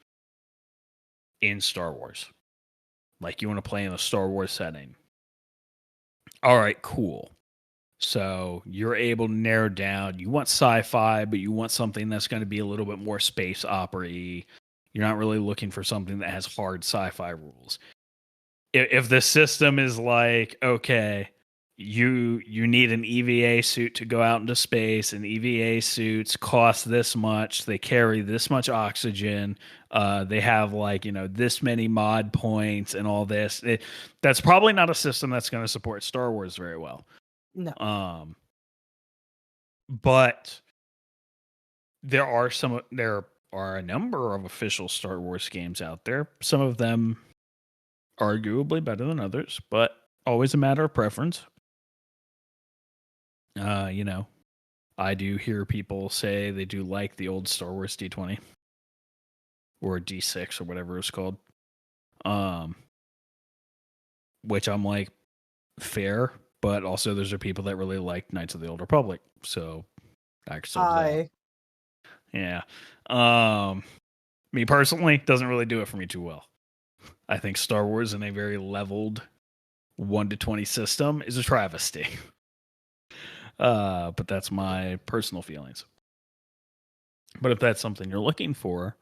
B: in Star Wars, like you want to play in a Star Wars setting. All right, cool. So you're able to narrow down. You want sci-fi, but you want something that's going to be a little bit more space opera-y. You're not really looking for something that has hard sci-fi rules. If the system is like, okay, you need an EVA suit to go out into space, and EVA suits cost this much, they carry this much oxygen, they have like, you know, this many mod points and all this. That's probably not a system that's going to support Star Wars very well.
A: No.
B: But there are a number of official Star Wars games out there. Some of them arguably better than others, but always a matter of preference. You know, I do hear people say they do like the old Star Wars D20 or D6 or whatever it's called. Which I'm like, fair, but also those are people that really like Knights of the Old Republic. So
A: Hi.
B: Yeah. Me personally, doesn't really do it for me too well. I think Star Wars in a very leveled 1 to 20 system is a travesty. But that's my personal feelings. But if that's something you're looking for,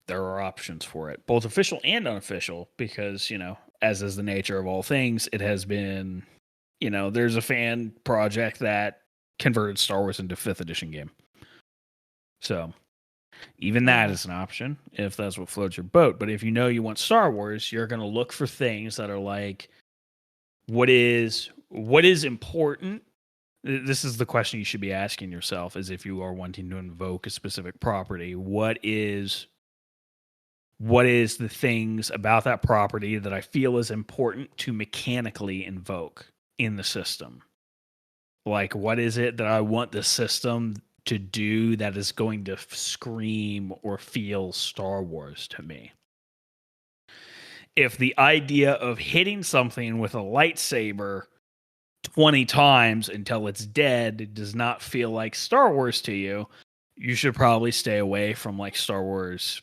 B: there are options for it, both official and unofficial, because, you know, as is the nature of all things, it has been, you know, there's a fan project that converted Star Wars into 5th edition game. So even that is an option if that's what floats your boat. But if you know you want Star Wars, you're going to look for things that are like, what is important? This is the question you should be asking yourself, is if you are wanting to invoke a specific property, what is the things about that property that I feel is important to mechanically invoke in the system? Like, what is it that I want the system to do that is going to scream or feel Star Wars to me? If the idea of hitting something with a lightsaber 20 times until it's dead does not feel like Star Wars to you, you should probably stay away from like Star Wars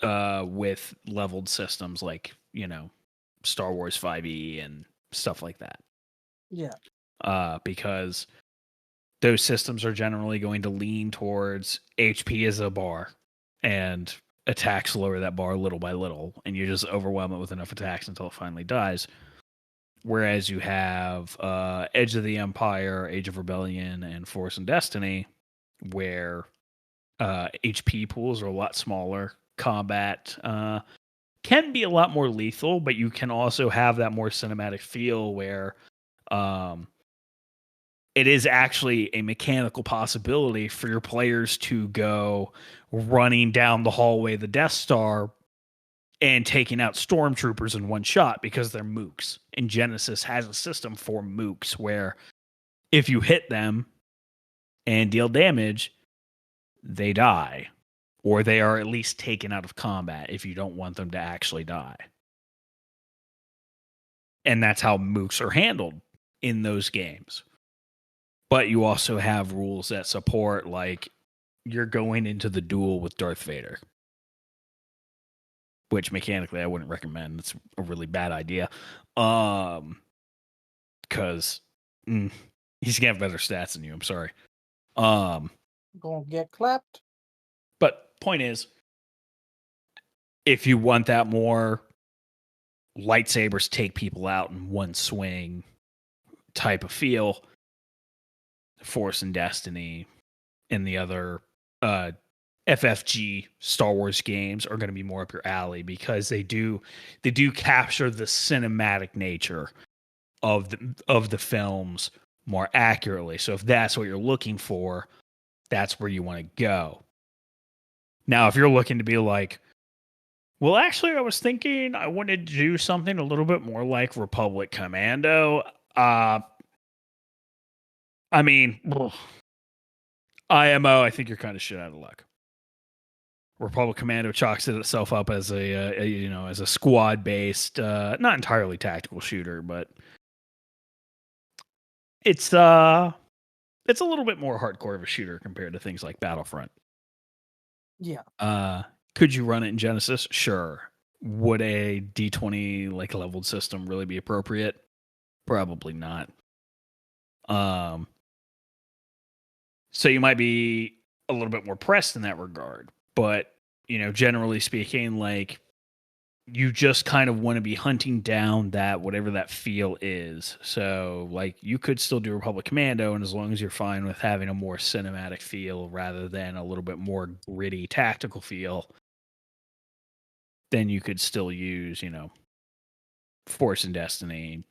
B: with leveled systems like, you know, Star Wars 5e and stuff like that.
A: Yeah.
B: Because those systems are generally going to lean towards HP as a bar and attacks lower that bar little by little, and you just overwhelm it with enough attacks until it finally dies. Whereas you have Edge of the Empire, Age of Rebellion, and Force and Destiny, where HP pools are a lot smaller. Combat can be a lot more lethal, but you can also have that more cinematic feel where it is actually a mechanical possibility for your players to go running down the hallway of the Death Star and taking out stormtroopers in one shot because they're mooks. And Genesis has a system for mooks where if you hit them and deal damage, they die. Or they are at least taken out of combat if you don't want them to actually die. And that's how mooks are handled in those games. But you also have rules that support, like, you're going into the duel with Darth Vader, which mechanically I wouldn't recommend. It's a really bad idea. Because he's gonna have better stats than you. I'm sorry.
A: Gonna get clapped.
B: But point is, if you want that more lightsabers take people out in one swing type of feel, Force and Destiny and the other FFG Star Wars games are going to be more up your alley, because they do capture the cinematic nature of the films more accurately. So if that's what you're looking for, that's where you want to go. Now, if you're looking to be like, well, actually, I was thinking I wanted to do something a little bit more like Republic Commando. I mean, IMO, I think you're kind of shit out of luck. Republic Commando chalks itself up as as a squad based, not entirely tactical shooter, but it's a little bit more hardcore of a shooter compared to things like Battlefront.
A: Yeah.
B: Could you run it in Genesis? Sure. Would a D20 like leveled system really be appropriate? Probably not. So you might be a little bit more pressed in that regard, but generally speaking, like you just kind of want to be hunting down that whatever that feel is. So like you could still do Republic Commando, and as long as you're fine with having a more cinematic feel rather than a little bit more gritty tactical feel, then you could still use, Force and Destiny,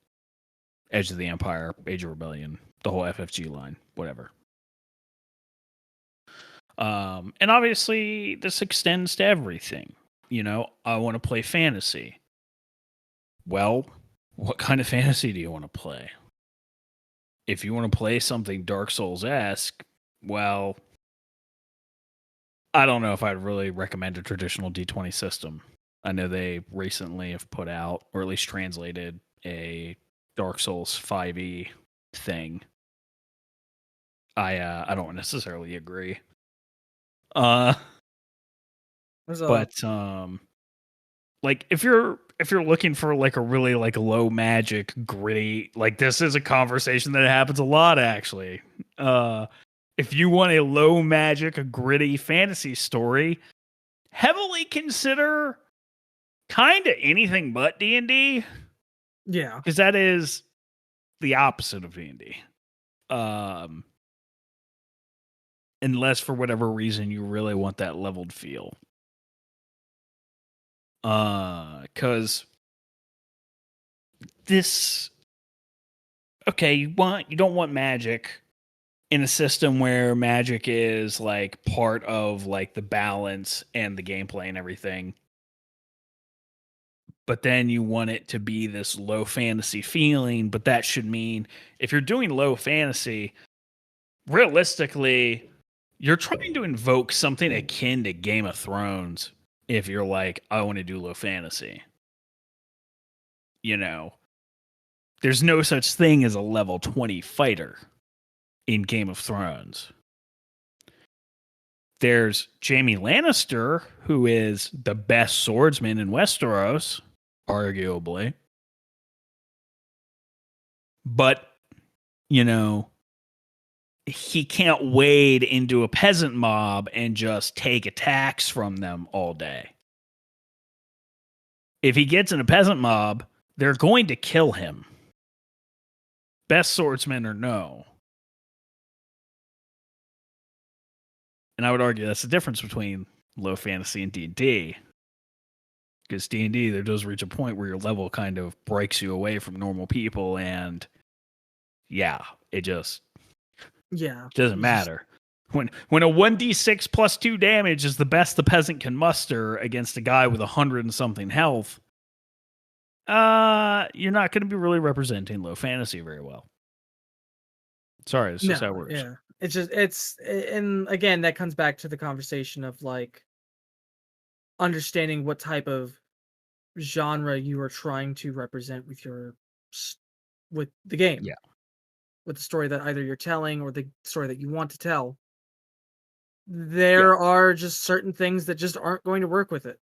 B: Edge of the Empire, Age of Rebellion, the whole FFG line, whatever. And obviously this extends to everything. I want to play fantasy. Well, what kind of fantasy do you want to play? If you want to play something Dark Souls-esque, well, I don't know if I'd really recommend a traditional D20 system. I know they recently have put out, or at least translated, a Dark Souls 5e thing. I don't necessarily agree. But like if you're looking for like a really like low magic gritty, like this is a conversation that happens a lot actually. If you want a low magic, a gritty fantasy story, heavily consider kind of anything but D&D.
A: Yeah,
B: because that is the opposite of D&D. Unless for whatever reason you really want that leveled feel. Because this, okay, you don't want magic in a system where magic is like part of like the balance and the gameplay and everything. But then you want it to be this low fantasy feeling, but that should mean if you're doing low fantasy, realistically, you're trying to invoke something akin to Game of Thrones if you're like, I want to do low fantasy. There's no such thing as a level 20 fighter in Game of Thrones. There's Jaime Lannister, who is the best swordsman in Westeros, arguably. But, he can't wade into a peasant mob and just take attacks from them all day. If he gets in a peasant mob, they're going to kill him. Best swordsman or no. And I would argue that's the difference between low fantasy and D&D. Because D&D, there does reach a point where your level kind of breaks you away from normal people, and it just doesn't matter. When a 1d6 plus 2 damage is the best the peasant can muster against a guy with 100 and something health, you're not going to be really representing low fantasy very well. Sorry, it's just how it works.
A: Yeah. And again, that comes back to the conversation of like understanding what type of genre you are trying to represent with the game.
B: Yeah.
A: With the story that either you're telling or the story that you want to tell. There are just certain things that just aren't going to work with it.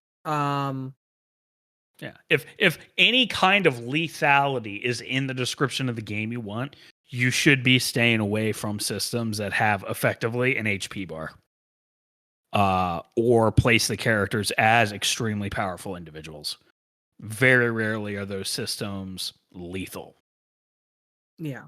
B: If any kind of lethality is in the description of the game you want, you should be staying away from systems that have effectively an HP bar. Or place the characters as extremely powerful individuals. Very rarely are those systems lethal.
A: Yeah.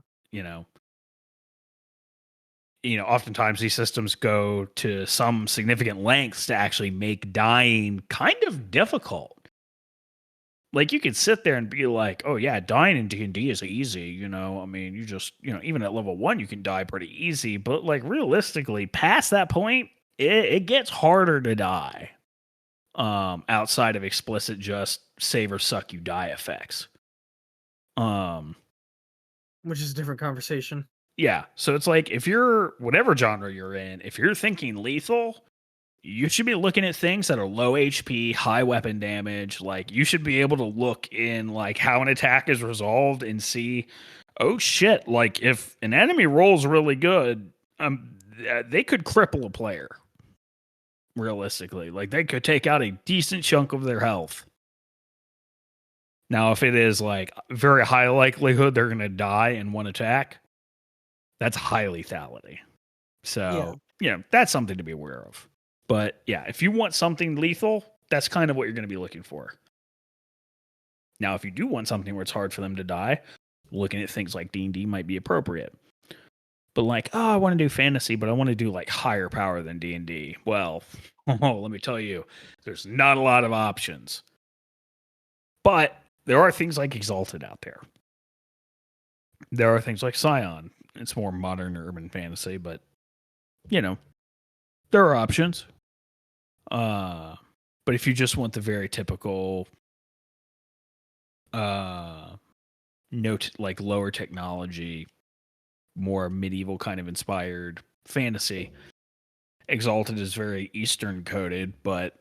B: Oftentimes these systems go to some significant lengths to actually make dying kind of difficult. Like you could sit there and be like, oh yeah, dying in D&D is easy. I mean, you just, even at level 1, you can die pretty easy. But like realistically, past that point, it gets harder to die. Outside of explicit just save or suck you die effects.
A: Which is a different conversation.
B: Yeah. So it's like if you're whatever genre you're in, if you're thinking lethal, you should be looking at things that are low HP, high weapon damage. Like, you should be able to look in like how an attack is resolved and see, oh shit, like if an enemy rolls really good, they could cripple a player. Realistically, like they could take out a decent chunk of their health. Now, if it is like very high likelihood they're going to die in one attack, that's high lethality. So, that's something to be aware of. But yeah, if you want something lethal, that's kind of what you're going to be looking for. Now, if you do want something where it's hard for them to die, looking at things like D&D might be appropriate. But like, oh, I want to do fantasy, but I want to do like higher power than D&D. Well, let me tell you, there's not a lot of options. But there are things like Exalted out there. There are things like Scion. It's more modern urban fantasy, but there are options. But if you just want the very typical like lower technology, more medieval kind of inspired fantasy, Exalted is very Eastern coded, but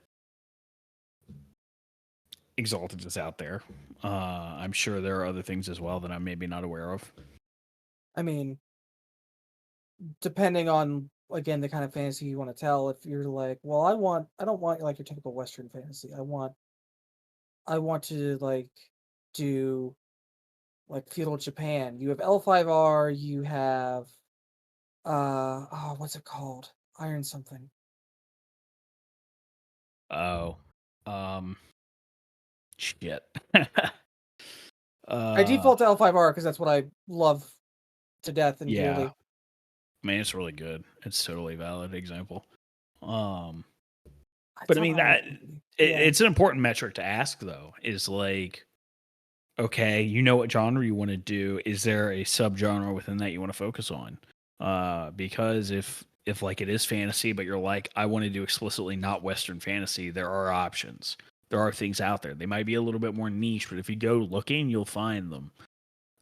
B: Exalted is out there. I'm sure there are other things as well that I'm maybe not aware of.
A: I mean, depending on, again, the kind of fantasy you want to tell, if you're like, well, I don't want like your typical Western fantasy. I want to like do like feudal Japan. You have L5R, you have what's it called? Iron something.
B: Oh. Shit.
A: I default to L5R because that's what I love to death and dearly.
B: I mean, it's really good. It's totally a valid example. But I mean it's an important metric to ask though, is like, okay, you know what genre you want to do. Is there a subgenre within that you want to focus on? Because if like it is fantasy, but you're like, I want to do explicitly not Western fantasy, there are options. There are things out there. They might be a little bit more niche, but if you go looking, you'll find them.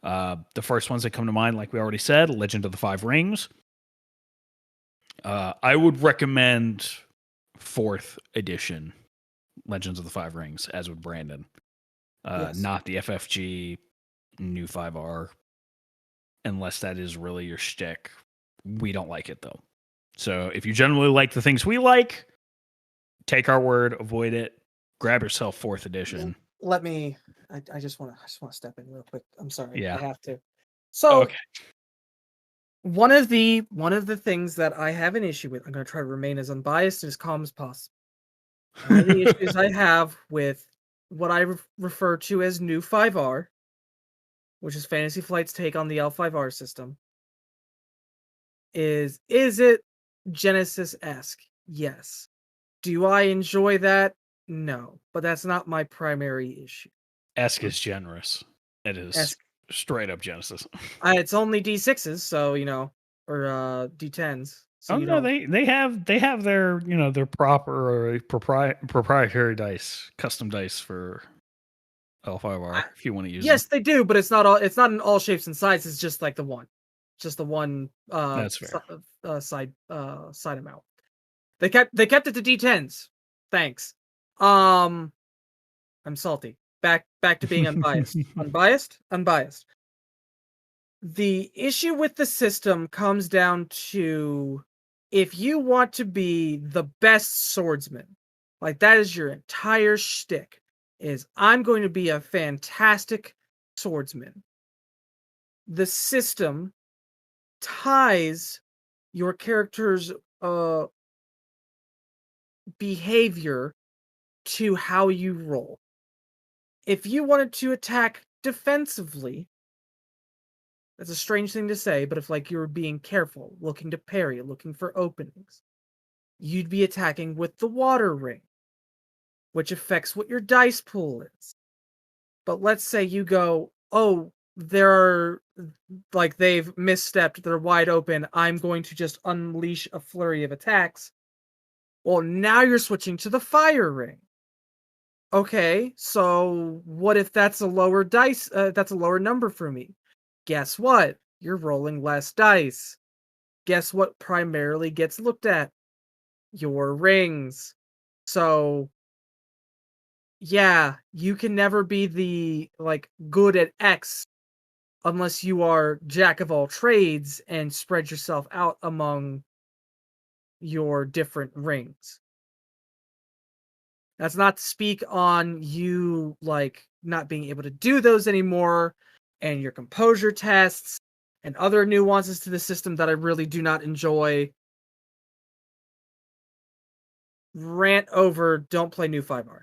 B: The first ones that come to mind, like we already said, Legend of the Five Rings. I would recommend 4th edition Legends of the Five Rings, as would Brandon. Yes. Not the FFG new 5R, unless that is really your shtick. We don't like it, though. So if you generally like the things we like, take our word, avoid it, grab yourself 4th edition.
A: Let me... I just want to step in real quick. I'm sorry.
B: Yeah.
A: I have to. So... Okay. One of the things that I have an issue with, I'm going to try to remain as unbiased and as calm as possible. One of the issues I have with what I refer to as new 5R, which is Fantasy Flight's take on the L5R system, is it Genesis-esque? Yes. Do I enjoy that? No. But that's not my primary issue.
B: Esque is generous. It is straight up Genesis.
A: It's only D6s, so or D10s. So
B: they have their their proper proprietary dice, custom dice for L5R if you want to use.
A: Yes, they do, but it's not in all shapes and sizes. It's just like the one,
B: That's fair.
A: Side amount. They kept it to D10s. Thanks. I'm salty. Back to being unbiased. Unbiased. The issue with the system comes down to, if you want to be the best swordsman, like that is your entire shtick, is I'm going to be a fantastic swordsman. The system ties your character's behavior to how you roll. If you wanted to attack defensively, that's a strange thing to say, but if like you were being careful, looking to parry, looking for openings, you'd be attacking with the water ring, which affects what your dice pool is. But let's say you go, oh, they've misstepped, they're wide open, I'm going to just unleash a flurry of attacks. Well, now you're switching to the fire ring. Okay, so what if that's a lower dice? That's a lower number for me. Guess what? You're rolling less dice. Guess what primarily gets looked at? your rings. So yeah, you can never be the like good at X unless you are jack of all trades and spread yourself out among your different rings. That's not to speak on you like not being able to do those anymore and your composure tests and other nuances to the system that I really do not enjoy. Rant over, don't play new 5R.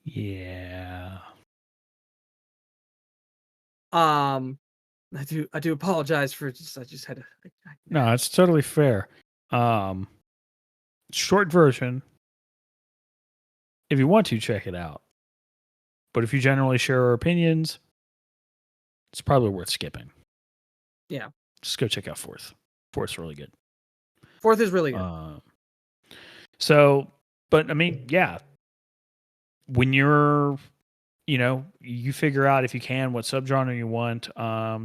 B: Yeah.
A: I do apologize for I just had to.
B: No, it's totally fair. Short version. If you want to, check it out. But if you generally share our opinions, it's probably worth skipping.
A: Yeah.
B: Just go check out Fourth. Fourth's really good.
A: Fourth is really good.
B: But I mean, yeah. When you're, you figure out if you can what subgenre you want.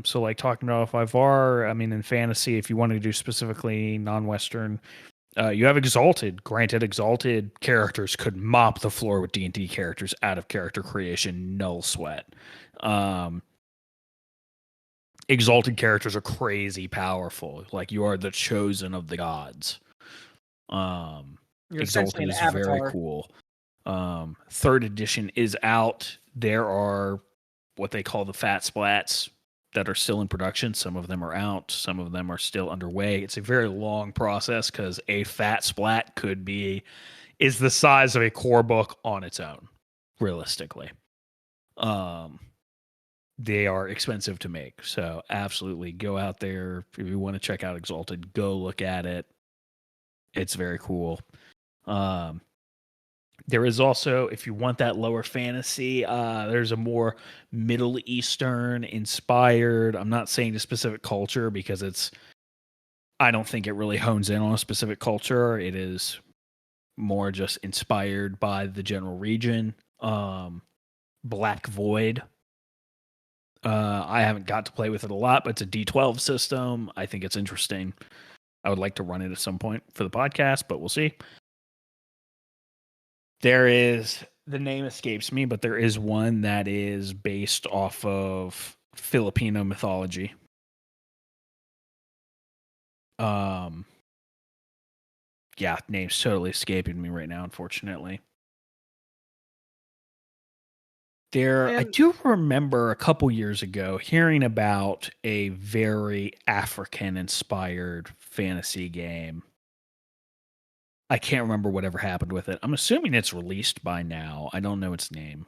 B: So like talking about 5R, I mean, in fantasy, if you want to do specifically non-Western, you have Exalted. Granted, Exalted characters could mop the floor with D&D characters out of character creation, no sweat. Exalted characters are crazy powerful. Like you are the chosen of the gods. Exalted is very cool. Third edition is out. There are what they call the fat splats that are still in production. Some of them are out. Some of them are still underway. It's a very long process because a fat splat is the size of a core book on its own, realistically. They are expensive to make. So absolutely go out there. If you want to check out Exalted, go look at it. It's very cool. There is also, if you want that lower fantasy, there's a more Middle Eastern inspired. I'm not saying a specific culture because I don't think it really hones in on a specific culture. It is more just inspired by the general region. Black Void. I haven't got to play with it a lot, but it's a D12 system. I think it's interesting. I would like to run it at some point for the podcast, but we'll see. The name escapes me, but there is one that is based off of Filipino mythology. Yeah, name's totally escaping me right now, unfortunately. I do remember a couple years ago hearing about a very African-inspired fantasy game. I can't remember whatever happened with it. I'm assuming it's released by now. I don't know its name,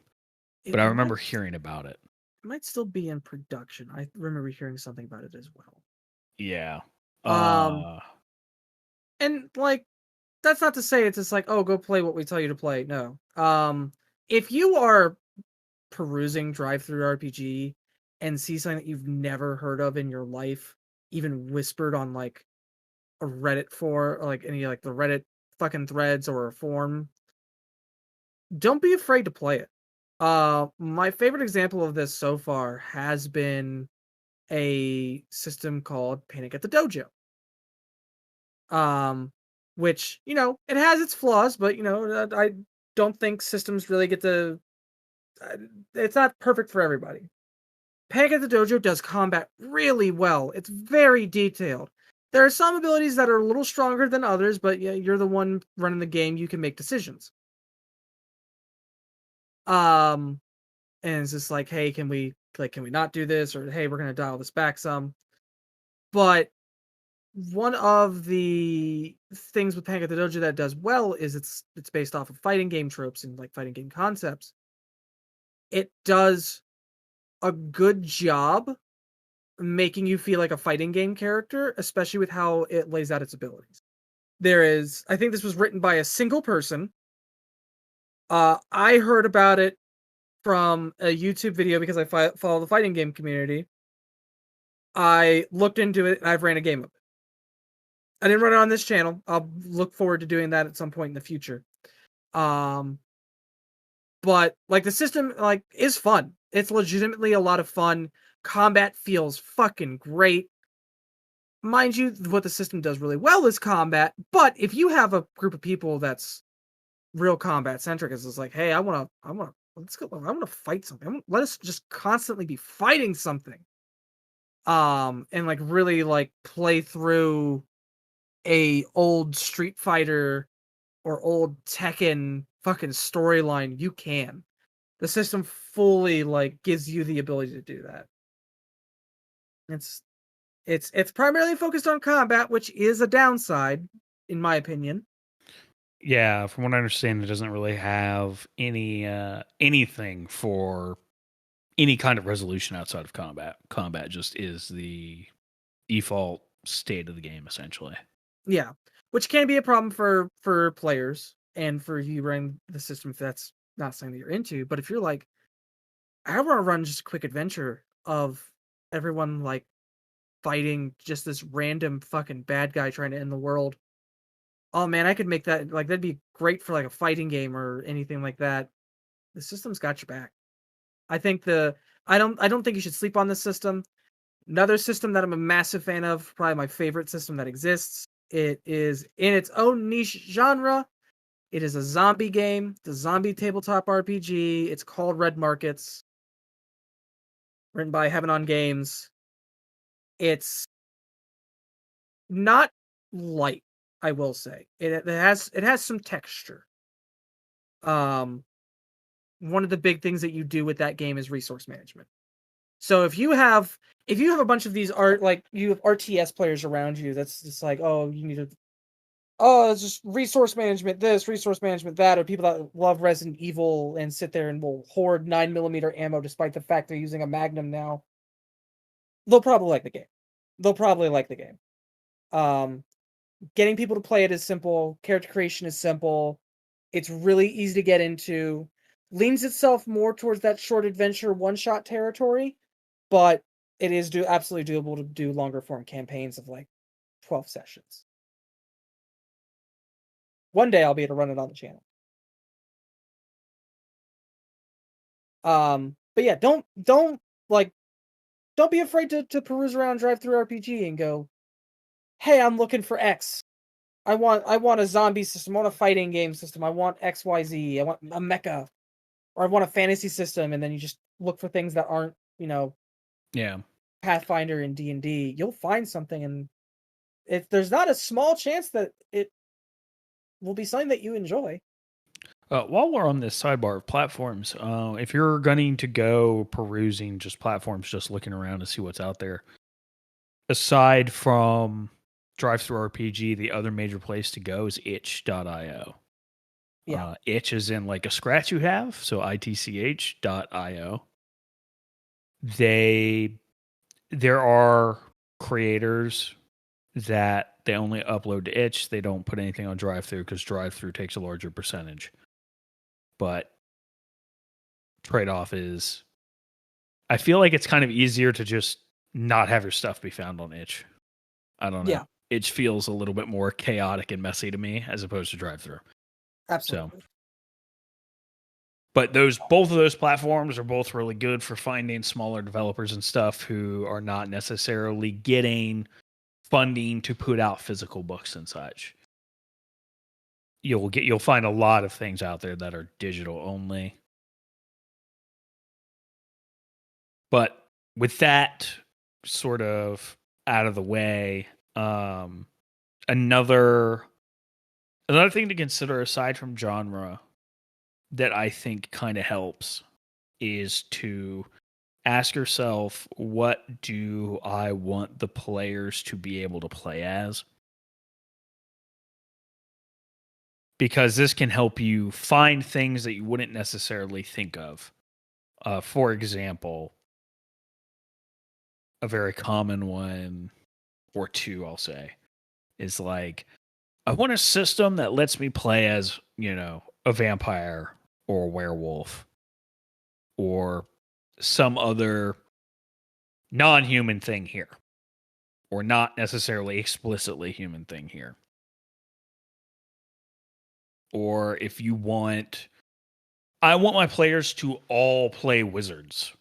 B: but I remember hearing about it.
A: It might still be in production. I remember hearing something about it as well.
B: Yeah.
A: And like, that's not to say it's just like, oh, go play what we tell you to play. No. If you are perusing drive-through RPG and see something that you've never heard of in your life, even whispered on like a Reddit for like any like the Reddit fucking threads or a forum, don't be afraid to play it. My favorite example of this so far has been a system called Panic at the Dojo. Which, it has its flaws, but I don't think systems really get to it's not perfect for everybody. Panic at the Dojo does combat really well. It's very detailed. There are some abilities that are a little stronger than others, but yeah, you're the one running the game. You can make decisions. And it's just like, hey, can we not do this? Or hey, we're gonna dial this back some. But one of the things with Panic at the Dojo that does well is it's based off of fighting game tropes and like fighting game concepts. It does a good job making you feel like a fighting game character, especially with how it lays out its abilities. I think this was written by a single person. I heard about it from a YouTube video because I follow the fighting game community. I looked into it and I've ran a game of it. I didn't run it on this channel. I'll look forward to doing that at some point in the future. But like the system like is fun. It's legitimately a lot of fun. Combat feels fucking great. Mind you, what the system does really well is combat, but if you have a group of people that's real combat centric, it's like, hey, let's go, I want to fight something. Let us just constantly be fighting something. And like really like play through a old Street Fighter or old Tekken fucking storyline, you can. The system fully like gives you the ability to do that. It's primarily focused on combat, which is a downside, in my opinion.
B: Yeah, from what I understand, it doesn't really have anything for any kind of resolution outside of combat. Combat just is the default state of the game, essentially.
A: Yeah, which can be a problem for players and for you running the system if that's not something that you're into. But if you're like, I want to run just a quick adventure of everyone like fighting just this random fucking bad guy trying to end the world. Oh man, I could make that like that'd be great for like a fighting game or anything like that. The system's got your back. I think I don't think you should sleep on this system. Another system that I'm a massive fan of, probably my favorite system that exists. It is in its own niche genre. It is a zombie game. It's a zombie tabletop RPG. It's called Red Markets. Written by Heaven on Games. It's not light, I will say. It has some texture. One of the big things that you do with that game is resource management. So if you have a bunch of these you have RTS players around you, that's just like, oh, you need to, oh, it's just resource management this, resource management that, or people that love Resident Evil and sit there and will hoard 9mm ammo despite the fact they're using a Magnum now. They'll probably like the game. Getting people to play it is simple. Character creation is simple. It's really easy to get into. Leans itself more towards that short adventure one-shot territory, but it is absolutely doable to do longer form campaigns of like 12 sessions. One day I'll be able to run it on the channel. But yeah, don't be afraid to peruse around Drive-Thru RPG and go, hey, I'm looking for X. I want a zombie system. I want a fighting game system. I want XYZ. I want a mecha, or I want a fantasy system. And then you just look for things that aren't,
B: yeah,
A: Pathfinder and D&D. You'll find something, and there's not a small chance that it will be something that you enjoy.
B: While we're on this sidebar of platforms, if you're going to go perusing just platforms, just looking around to see what's out there, aside from Drive-Thru RPG, the other major place to go is itch.io.
A: Yeah.
B: Itch is in like a scratch you have, so itch.io. There are creators that they only upload to itch. They don't put anything on Drive-Thru because Drive-Thru takes a larger percentage. But trade-off is, I feel like it's kind of easier to just not have your stuff be found on itch. I don't know.
A: Yeah.
B: Itch feels a little bit more chaotic and messy to me as opposed to Drive-Thru.
A: Absolutely.
B: So, but both of those platforms are both really good for finding smaller developers and stuff who are not necessarily getting funding to put out physical books and such. You'll find a lot of things out there that are digital only. But with that sort of out of the way, another thing to consider aside from genre that I think kind of helps is to ask yourself, what do I want the players to be able to play as? Because this can help you find things that you wouldn't necessarily think of. For example, a very common one, or two, I'll say, is like, I want a system that lets me play as, a vampire or a werewolf or some other non-human thing here, or not necessarily explicitly human thing here. Or if you want, I want my players to all play wizards.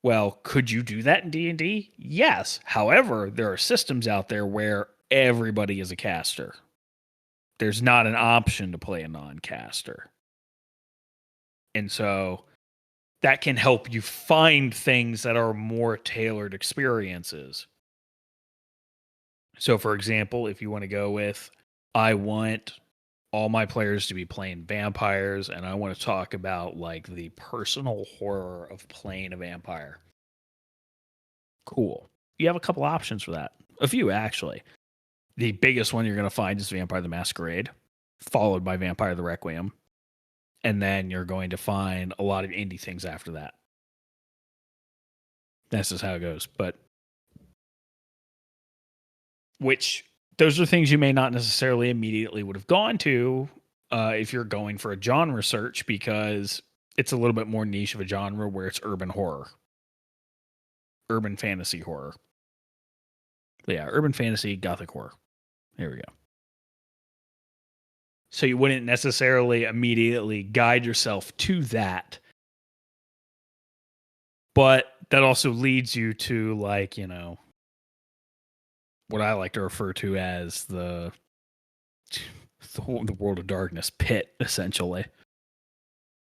B: Well, could you do that in D&D? Yes. However, there are systems out there where everybody is a caster. There's not an option to play a non-caster. And so that can help you find things that are more tailored experiences. So, for example, if you want to go with, I want all my players to be playing vampires, and I want to talk about like the personal horror of playing a vampire. Cool. You have a couple options for that. A few, actually. The biggest one you're going to find is Vampire the Masquerade, followed by Vampire the Requiem. And then you're going to find a lot of indie things after that. That's just how it goes. But which those are things you may not necessarily immediately would have gone to if you're going for a genre search, because it's a little bit more niche of a genre where it's urban horror, urban fantasy horror. But yeah, urban fantasy, gothic horror. There we go. So you wouldn't necessarily immediately guide yourself to that. But that also leads you to, like, you know, what I like to refer to as the World of Darkness pit, essentially.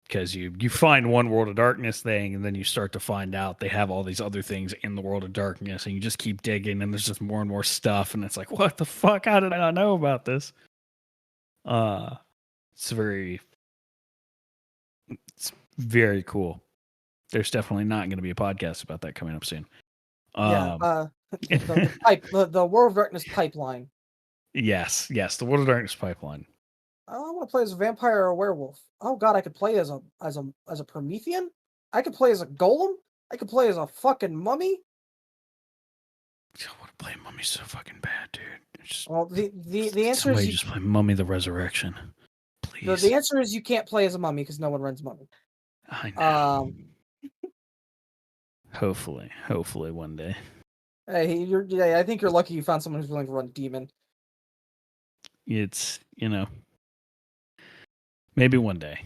B: Because you find one World of Darkness thing, and then you start to find out they have all these other things in the World of Darkness, and you just keep digging, and there's just more and more stuff, and it's like, what the fuck? How did I not know about this? It's very cool. There's definitely not going to be a podcast about that coming up soon.
A: The World of Darkness pipeline.
B: Yes, the World of Darkness pipeline.
A: I don't want to play as a vampire or a werewolf. Oh god, I could play as a Promethean. I could play as a golem. I could play as a fucking mummy.
B: I want to play Mummy so fucking bad, dude.
A: Well, the answer is
B: just play Mummy the Resurrection, please.
A: The answer is you can't play as a mummy because no one runs mummy.
B: I know. Hopefully one day.
A: Hey, I think you're lucky you found someone who's willing to run demon.
B: It's, you know, maybe one day.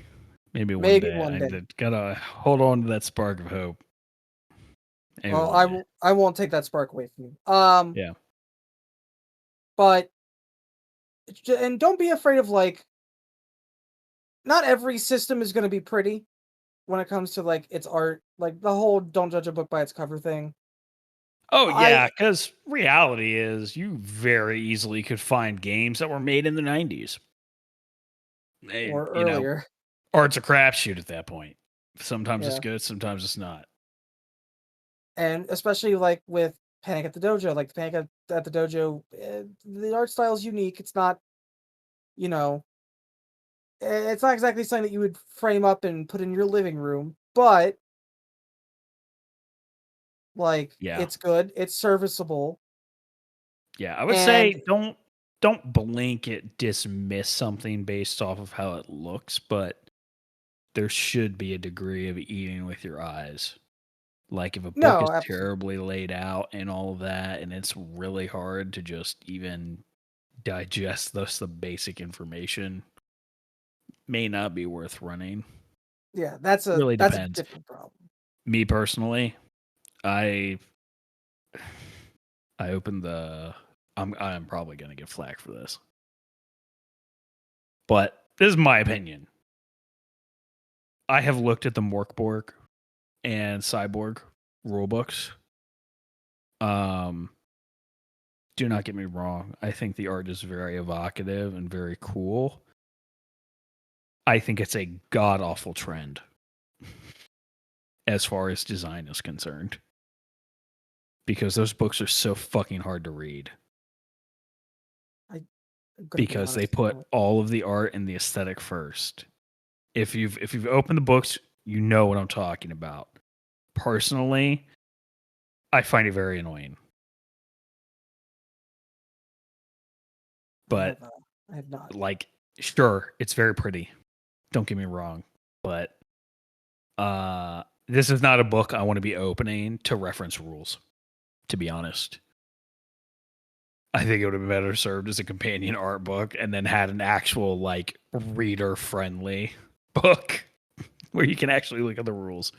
B: Maybe one day. I gotta hold on to that spark of hope.
A: Well, I won't take that spark away from you.
B: Yeah.
A: But and don't be afraid of, like, not every system is going to be pretty when it comes to, like, its art. Like the whole don't judge a book by its cover thing.
B: Oh yeah, because reality is you very easily could find games that were made in the 90s.
A: Or earlier.
B: Or it's a crapshoot at that point. Sometimes it's good, sometimes it's not.
A: And especially like with Panic at the Dojo, like Panic at the Dojo, the art style is unique. It's not, you know, it's not exactly something that you would frame up and put in your living room, but like, it's good, it's serviceable.
B: Yeah, I would say don't blanket dismiss something based off of how it looks, but there should be a degree of eating with your eyes. Like if a book is terribly laid out and all of that, and it's really hard to just even digest the basic information, may not be worth running.
A: Yeah, that's a different problem.
B: Me personally, I opened the. I'm probably gonna get flack for this, but this is my opinion. I have looked at the Morkborg and Cyborg rulebooks. Do not get me wrong. I think the art is very evocative and very cool. I think it's a god awful trend as far as design is concerned, because those books are so fucking hard to read. Because they put all of the art and the aesthetic first. If you've opened the books, you know what I'm talking about. Personally, I find it very annoying. But
A: I have not.
B: Like, sure, it's very pretty. Don't get me wrong, but this is not a book I want to be opening to reference rules, to be honest. I think it would have been better served as a companion art book and then had an actual, like, reader-friendly book where you can actually look at the rules.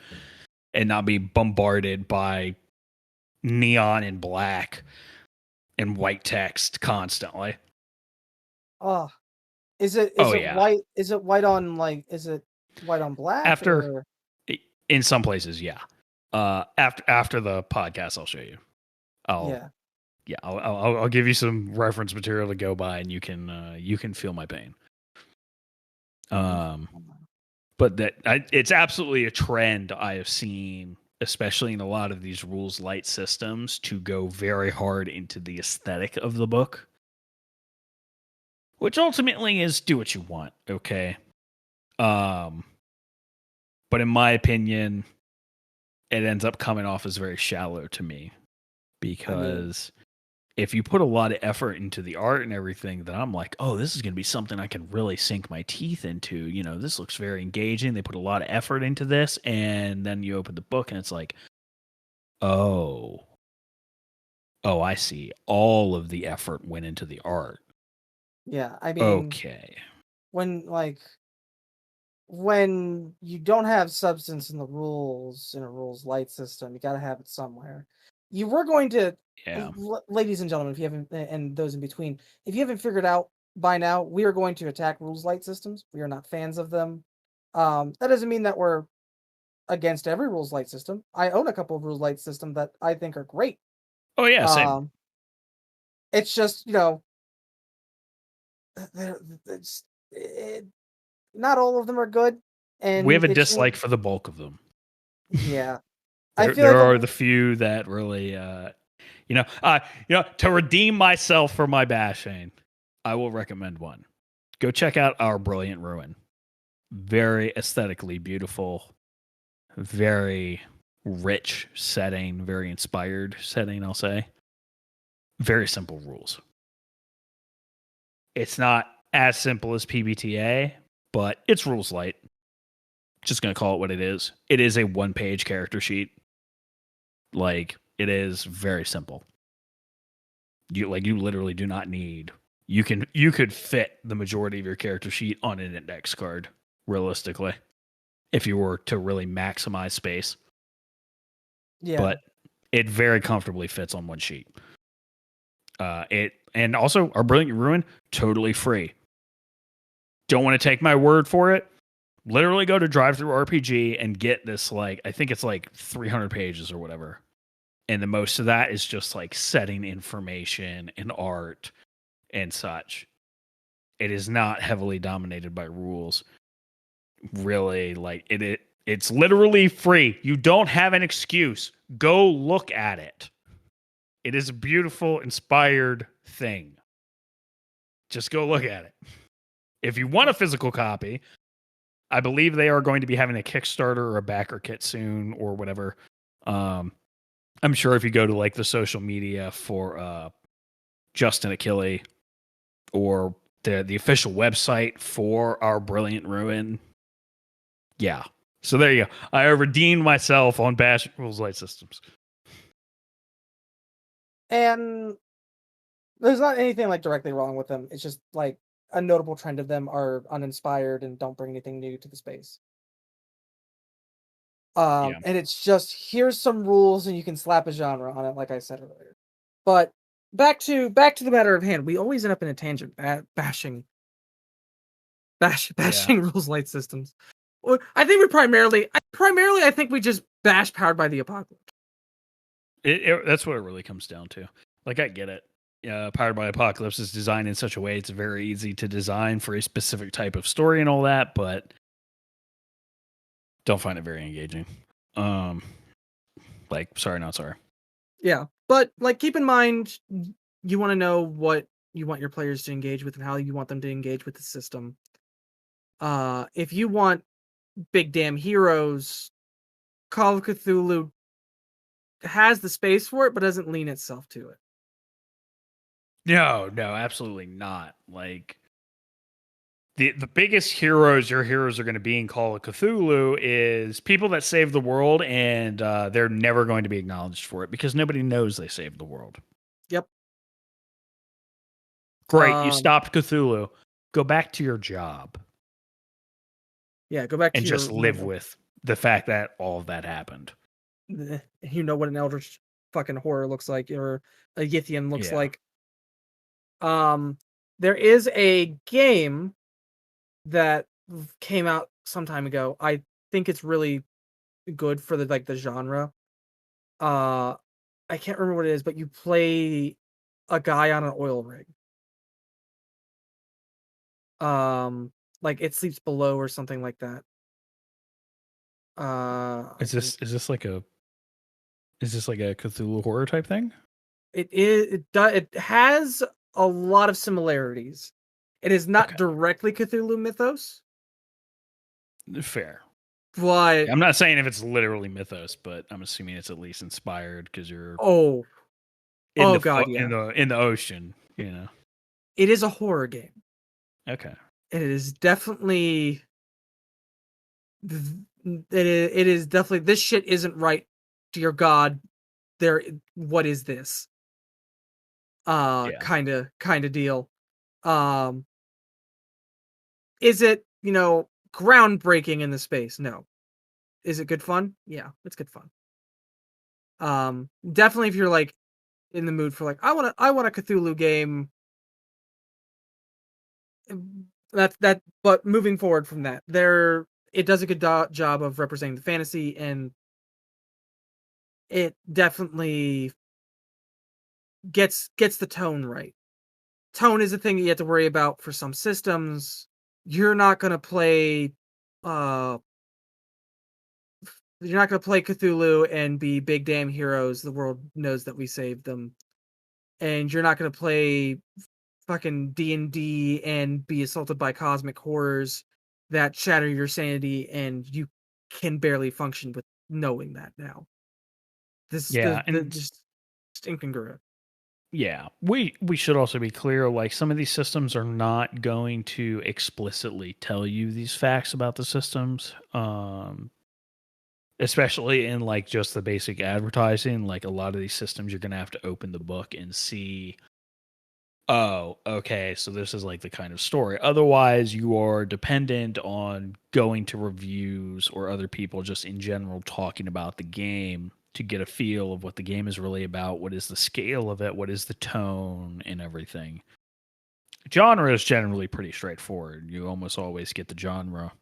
B: and not be bombarded by neon and black and white text constantly.
A: Oh, is it
B: Oh, yeah.
A: white? Is it white on is it white on black or?
B: In some places, yeah. After the podcast, I'll show you. I'll give you some reference material to go by, and you can feel my pain. But it's absolutely a trend I have seen, especially in a lot of these rules light systems, to go very hard into the aesthetic of the book, which ultimately is do what you want, okay? But in my opinion, it ends up coming off as very shallow to me, because if you put a lot of effort into the art and everything, then I'm like, oh, this is going to be something I can really sink my teeth into. You know, this looks very engaging. They put a lot of effort into this. And then you open the book and it's like, oh, I see. All of the effort went into the art.
A: Yeah, I mean,
B: okay.
A: When you don't have substance in the rules, in a rules light system, you got to have it somewhere. You were going to, ladies and gentlemen, if you haven't, and those in between, if you haven't figured out by now, we are going to attack rules light systems. We are not fans of them. That doesn't mean that we're against every rules light system. I own a couple of rules light systems that I think are great.
B: Oh yeah, same.
A: It's just, not all of them are good, and
B: we have a dislike for the bulk of them.
A: Yeah.
B: There are the few that really, to redeem myself for my bashing, I will recommend one. Go check out Our Brilliant Ruin. Very aesthetically beautiful, very rich setting, very inspired setting, I'll say. Very simple rules. It's not as simple as PBTA, but it's rules light. Just going to call it what it is. It is a one-page character sheet. Like, it is very simple. You literally do not need. You could fit the majority of your character sheet on an index card, realistically, if you were to really maximize space.
A: Yeah.
B: But it very comfortably fits on one sheet. And also, Our Brilliant Ruin, totally free. Don't want to take my word for it? Literally go to DriveThruRPG and get this, I think it's 300 pages or whatever. And the most of that is just setting information and art and such. It is not heavily dominated by rules. Really, it's literally free. You don't have an excuse. Go look at it. It is a beautiful, inspired thing. Just go look at it. If you want a physical copy, I believe they are going to be having a Kickstarter or a backer kit soon or whatever. I'm sure if you go to the social media for Justin Achille or the official website for Our Brilliant Ruin. Yeah. So there you go. I redeemed myself on Bash Rules Light Systems.
A: And there's not anything directly wrong with them. It's just a notable trend of them are uninspired and don't bring anything new to the space. And it's just, here's some rules and you can slap a genre on it, like I said earlier. But back to the matter of hand. We always end up in a tangent, bashing rules light systems. I think we primarily I think we just bash Powered by the Apocalypse.
B: That's what it really comes down to. I get it. Powered by Apocalypse is designed in such a way it's very easy to design for a specific type of story and all that, but don't find it very engaging. Sorry, not sorry.
A: Yeah, but keep in mind, you want to know what you want your players to engage with and how you want them to engage with the system. If you want big damn heroes, Call of Cthulhu has the space for it, but doesn't lean itself to it.
B: No, absolutely not. The biggest heroes your heroes are going to be in Call of Cthulhu is people that save the world, and they're never going to be acknowledged for it because nobody knows they saved the world.
A: Yep.
B: Great, you stopped Cthulhu. Go back to your job.
A: Yeah, go back to
B: and just live with the fact that all of that happened.
A: You know what an eldritch fucking horror looks like, or a Yithian looks
B: Yeah.
A: like. There is a game that came out some time ago. I think it's really good for the genre. I can't remember what it is, but you play a guy on an oil rig. Like It Sleeps Below or something like that.
B: Is this like a Cthulhu horror type thing?
A: It has a lot of similarities. It is not
B: Okay.
A: directly Cthulhu mythos,
B: Fair.
A: but
B: I'm not saying if it's literally mythos, but I'm assuming it's at least inspired because you're
A: oh god, yeah.
B: in the ocean, you know.
A: It is a horror game.
B: Okay.
A: It is definitely it is definitely, this shit isn't right. Dear God, what is this?
B: Yeah.
A: Kind of deal. Is it, groundbreaking in the space? No. Is it good fun? Yeah, it's good fun. Definitely if you're like in the mood for like, I want a Cthulhu game. But moving forward from that, it does a good job of representing the fantasy, and it definitely gets the tone right. Tone is a thing that you have to worry about for some systems. You're not gonna play uh you're not gonna play Cthulhu and be big damn heroes. The world knows that we saved them. And you're not gonna play fucking D&D and be assaulted by cosmic horrors that shatter your sanity, and you can barely function with knowing that now. This
B: Yeah,
A: the
B: and
A: just incongruent.
B: yeah, we should also be clear, like some of these systems are not going to explicitly tell you these facts about the systems. Especially in like just the basic advertising, like a lot of these systems you're going to have to open the book and see, oh, okay, so this is like the kind of story. Otherwise, you are dependent on going to reviews or other people just in general talking about the game to get a feel of what the game is really about, what is the scale of it, what is the tone, and everything. Genre is generally pretty straightforward. You almost always get the genre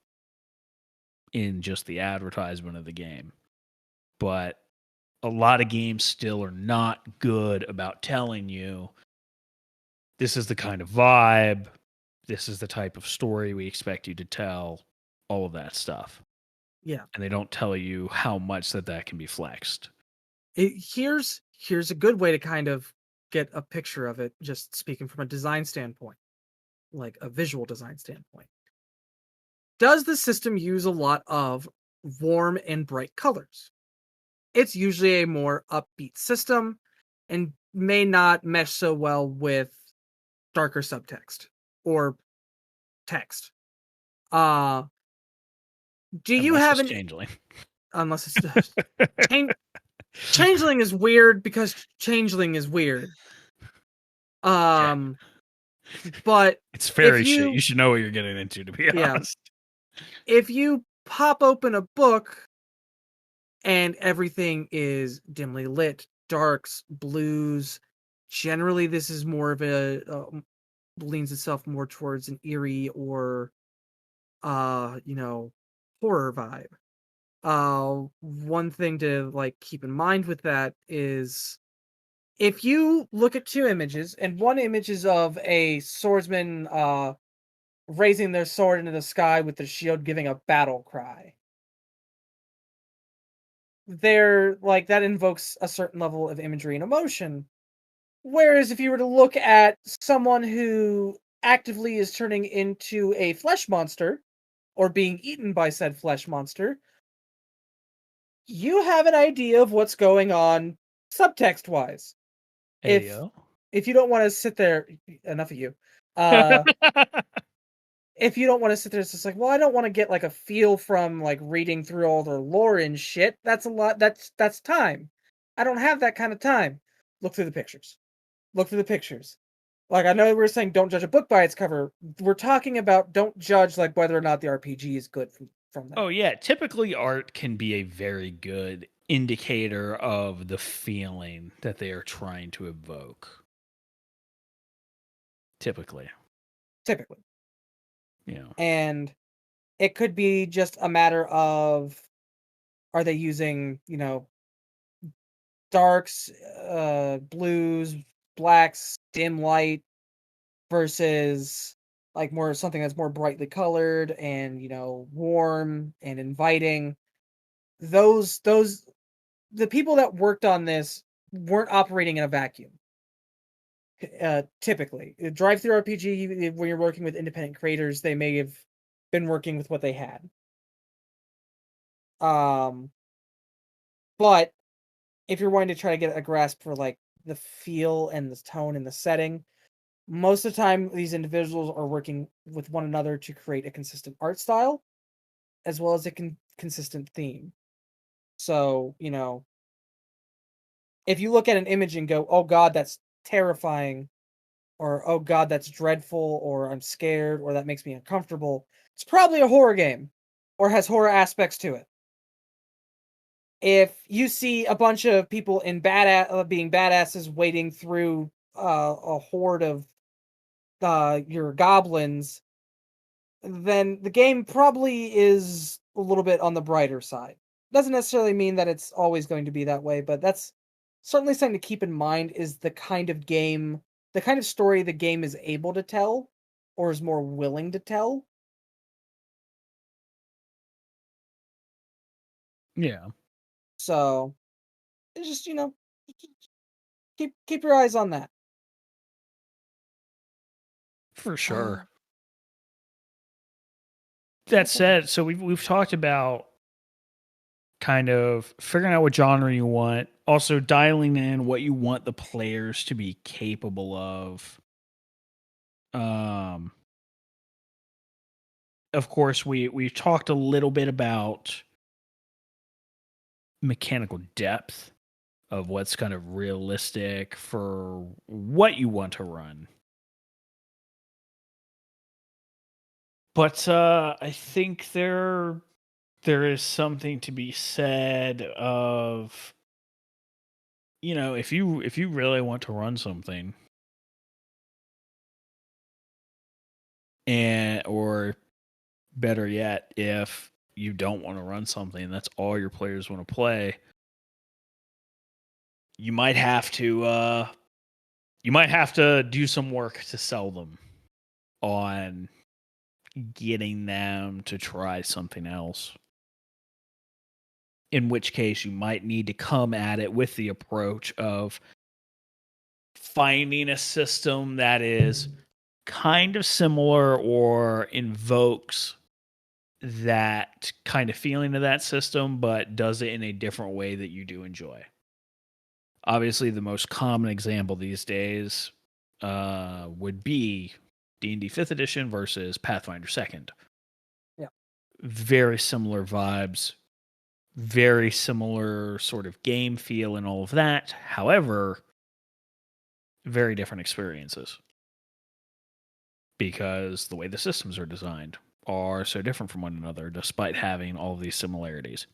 B: in just the advertisement of the game. But a lot of games still are not good about telling you this is the kind of vibe, this is the type of story we expect you to tell, all of that stuff.
A: Yeah.
B: And they don't tell you how much that can be flexed.
A: Here's a good way to kind of get a picture of it, just speaking from a design standpoint, like a visual design standpoint. Does the system use a lot of warm and bright colors? It's usually a more upbeat system and may not mesh so well with darker subtext or text. Do you
B: Unless
A: have
B: it's
A: an
B: Changeling.
A: Unless it's Changeling is weird because Changeling is weird.
B: Yeah.
A: But
B: It's fairy shit. You should know what you're getting into, to be honest.
A: If you pop open a book and everything is dimly lit, darks, blues, generally this is more of leans itself more towards an eerie or horror vibe. One thing to like keep in mind with that is if you look at two images, and one image is of a swordsman raising their sword into the sky with their shield giving a battle cry. That invokes a certain level of imagery and emotion. Whereas if you were to look at someone who actively is turning into a flesh monster or being eaten by said flesh monster, you have an idea of what's going on subtext wise. If you don't want to sit there, enough of you. If you don't want to sit there, it's just like, well, I don't want to get like a feel from like reading through all their lore and shit. That's a lot. That's time. I don't have that kind of time. Look through the pictures. Look through the pictures. Like, I know we were saying don't judge a book by its cover. We're talking about don't judge whether or not the RPG is good from that.
B: Oh yeah, typically art can be a very good indicator of the feeling that they are trying to evoke. Typically. Yeah.
A: And it could be just a matter of, are they using, darks, blues, blacks, dim light versus like more something that's more brightly colored and, warm and inviting. Those the people that worked on this weren't operating in a vacuum. Typically, drive-through RPG, when you're working with independent creators, they may have been working with what they had. But if you're wanting to try to get a grasp for like the feel and the tone and the setting, most of the time these individuals are working with one another to create a consistent art style as well as a consistent theme. So, if you look at an image and go, "Oh God, that's terrifying," or "Oh God, that's dreadful," or "I'm scared," or "That makes me uncomfortable," it's probably a horror game or has horror aspects to it. If you see a bunch of people in being badasses wading through a horde of your goblins, then the game probably is a little bit on the brighter side. Doesn't necessarily mean that it's always going to be that way, but that's certainly something to keep in mind, is the kind of story the game is able to tell or is more willing to tell.
B: Yeah.
A: So, it's just, keep your eyes on that.
B: For sure. That said, so we've talked about kind of figuring out what genre you want, also dialing in what you want the players to be capable of. Of course, we've talked a little bit about mechanical depth of what's kind of realistic for what you want to run. But I think there is something to be said of, if you really want to run something, or better yet, if you don't want to run something, that's all your players want to play, you might have to do some work to sell them on getting them to try something else. In which case, you might need to come at it with the approach of finding a system that is kind of similar or invokes that kind of feeling of that system, but does it in a different way that you do enjoy. Obviously, the most common example these days would be D&D 5th edition versus Pathfinder 2nd.
A: Yeah.
B: Very similar vibes, very similar sort of game feel and all of that. However, very different experiences because the way the systems are designed are so different from one another despite having all of these similarities.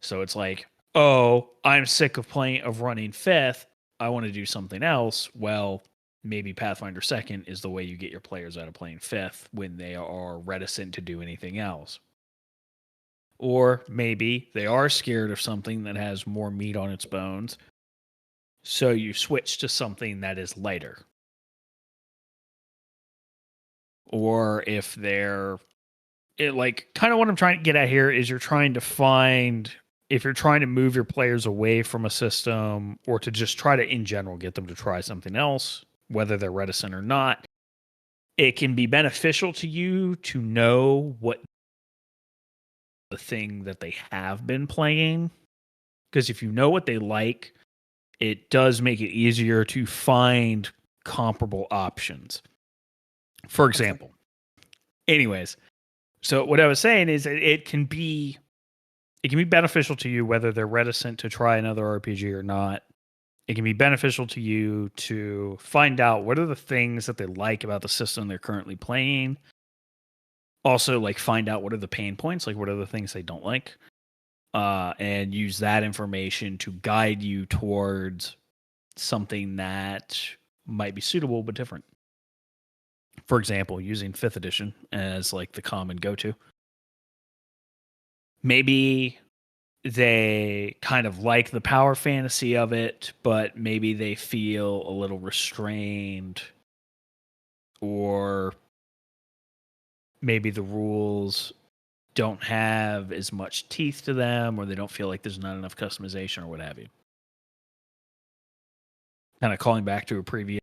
B: So it's like, oh, I'm sick of running 5th. I want to do something else. Well, maybe Pathfinder 2nd is the way you get your players out of playing 5th when they are reticent to do anything else. Or maybe they are scared of something that has more meat on its bones. So you switch to something that is lighter. Or if kind of what I'm trying to get at here is if you're trying to move your players away from a system or to just try to, in general, get them to try something else, whether they're reticent or not, it can be beneficial to you to know what the thing that they have been playing. Because if you know what they like, it does make it easier to find comparable options. For example. Anyways, so what I was saying is it can be beneficial to you whether they're reticent to try another RPG or not. It can be beneficial to you to find out what are the things that they like about the system they're currently playing. Also, find out what are the pain points, what are the things they don't like. and use that information to guide you towards something that might be suitable but different. For example, using 5th edition as like the common go-to. Maybe they kind of like the power fantasy of it, but maybe they feel a little restrained, or maybe the rules don't have as much teeth to them, or they don't feel like there's not enough customization or what have you. Kind of calling back to a previous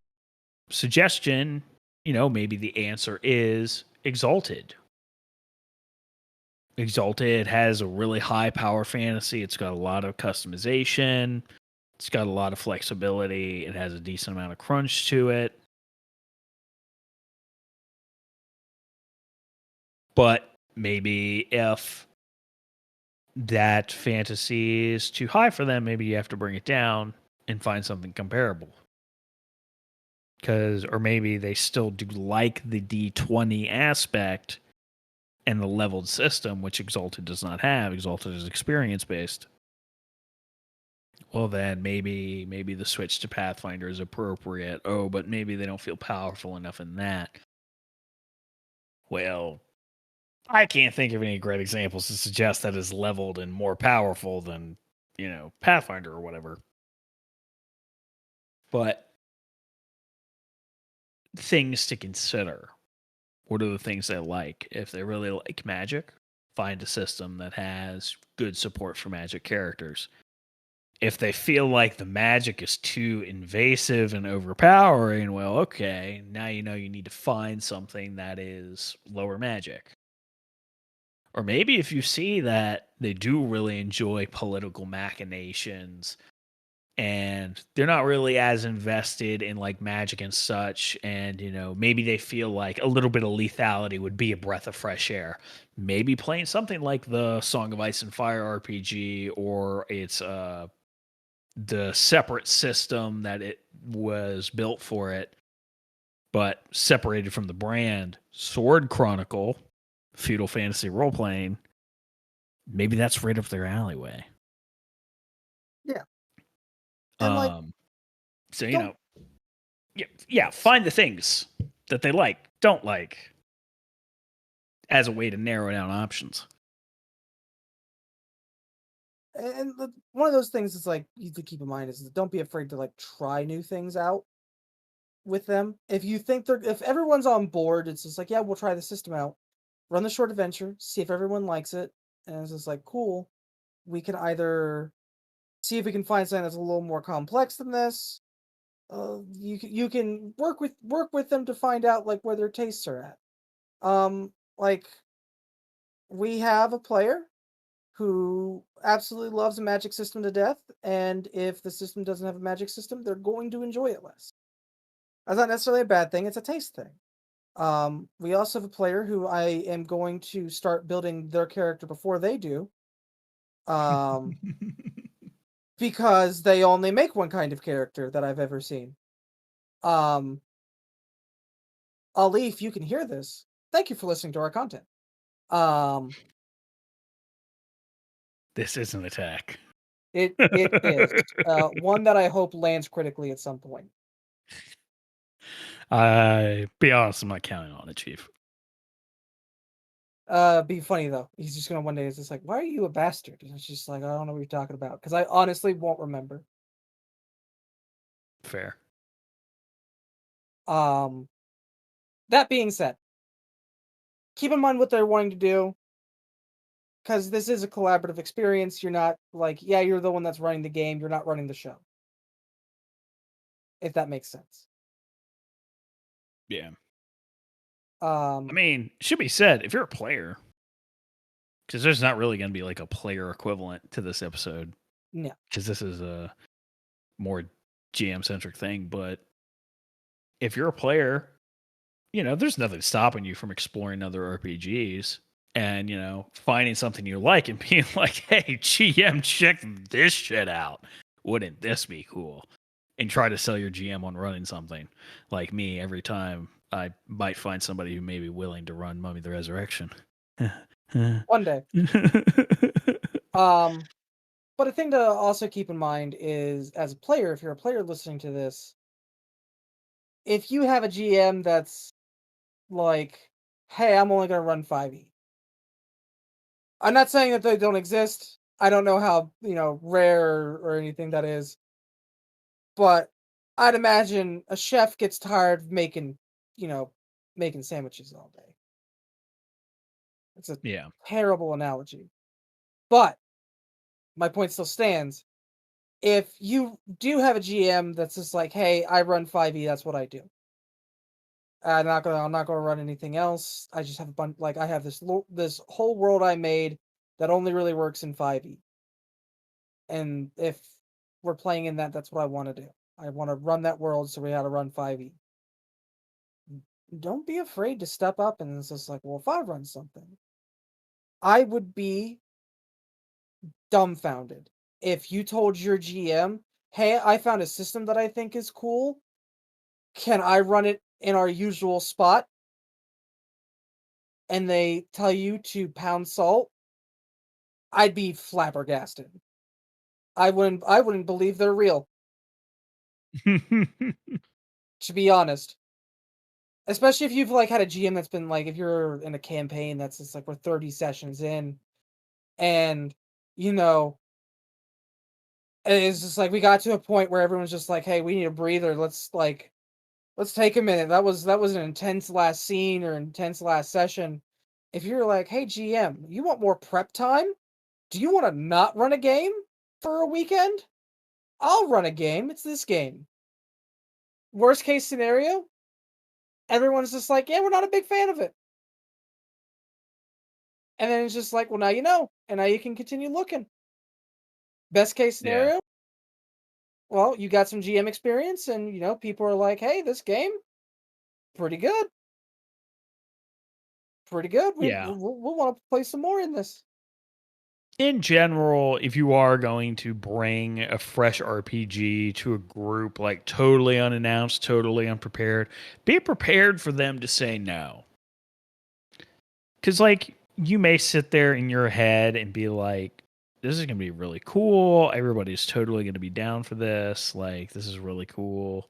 B: suggestion, maybe the answer is Exalted. Exalted has a really high power fantasy. It's got a lot of customization. It's got a lot of flexibility. It has a decent amount of crunch to it. But maybe if that fantasy is too high for them, maybe you have to bring it down and find something comparable. Or maybe they still do like the D20 aspect and the leveled system, which Exalted does not have. Exalted is experience based. Well, then maybe the switch to Pathfinder is appropriate. Oh, but maybe they don't feel powerful enough in that. Well, I can't think of any great examples to suggest that is leveled and more powerful than, Pathfinder or whatever. But things to consider. What are the things they like? If they really like Magic, find a system that has good support for Magic characters. If they feel like the Magic is too invasive and overpowering, well, okay, now you need to find something that is lower Magic. Or maybe if you see that they do really enjoy political machinations and they're not really as invested in like Magic and such, and maybe they feel like a little bit of lethality would be a breath of fresh air, maybe playing something like the Song of Ice and Fire RPG, or it's the separate system that it was built for it but separated from the brand, Sword Chronicle, feudal fantasy role playing, maybe that's right up their alleyway.
A: Yeah. And
B: so find the things that they like, don't like, as a way to narrow down options.
A: And one of those things is like you have to keep in mind is don't be afraid to like try new things out with them. If you think if everyone's on board, it's just like, yeah, we'll try the system out, run the short adventure, see if everyone likes it, and it's just like, cool. We can either see if we can find something that's a little more complex than this. You can work with them to find out like where their tastes are at. Like we have a player who absolutely loves a magic system to death, and if the system doesn't have a magic system, they're going to enjoy it less. That's not necessarily a bad thing, it's a taste thing. We also have a player who I am going to start building their character before they do. Because they only make one kind of character that I've ever seen. Ali, if you can hear this, thank you for listening to our content.
B: This is an attack.
A: It is one that I hope lands critically at some point.
B: Be honest, I'm not counting on it, Chief.
A: Be funny though. He's just gonna one day. It's just like, why are you a bastard? And it's just like, I don't know what you're talking about because I honestly won't remember.
B: Fair.
A: That being said, keep in mind what they're wanting to do, because this is a collaborative experience. You're not like, yeah, you're the one that's running the game. You're not running the show. If that makes sense.
B: Yeah.
A: I
B: mean, should be said, if you're a player, because there's not really going to be like a player equivalent to this episode.
A: No.
B: Because this is a more GM-centric thing. But if you're a player, there's nothing stopping you from exploring other RPGs and, finding something you like and being like, hey, GM, check this shit out. Wouldn't this be cool? And try to sell your GM on running something. Like me, every time I might find somebody who may be willing to run Mummy the Resurrection.
A: One day. But a thing to also keep in mind is, as a player, if you're a player listening to this, if you have a GM that's like, "Hey, I'm only gonna run 5e." I'm not saying that they don't exist. I don't know how, rare or anything that is, but I'd imagine a chef gets tired of you know, making sandwiches all day. It's a
B: Yeah.
A: terrible analogy. But my point still stands. If you do have a GM that's just like, "Hey, I run 5e, that's what I do. I'm not gonna run anything else. I just have a bunch, like I have this whole world I made that only really works in 5e. And if we're playing in that, that's what I want to do. I want to run that world, so we got to run 5e." Don't be afraid to step up, and it's just like, well, if I run something, I would be dumbfounded if you told your GM, "Hey, I found a system that I think is cool. Can I run it in our usual spot?" And they tell you to pound salt. I'd be flabbergasted. I wouldn't believe they're real, to be honest. Especially if you've like had a GM that's been like, if you're in a campaign that's just like we're 30 sessions in, and you know it's just like we got to a point where everyone's just like, "Hey, we need a breather. Let's take a minute. That was an intense last scene or intense last session." If you're like, "Hey, GM, you want more prep time? Do you want to not run a game for a weekend? I'll run a game. It's this game." Worst case scenario, everyone's just like, "Yeah, we're not a big fan of it." And then it's just like, "Well, now you know, and now you can continue looking." Best case
B: Yeah.
A: scenario, well, you got some GM experience, and people are like, "Hey, this game, pretty good, pretty good.
B: Yeah.
A: We'll want to play some more in this."
B: In general, if you are going to bring a fresh RPG to a group like totally unannounced, totally unprepared, be prepared for them to say no. Because, like, you may sit there in your head and be like, this is going to be really cool. Everybody's totally going to be down for this. Like, this is really cool.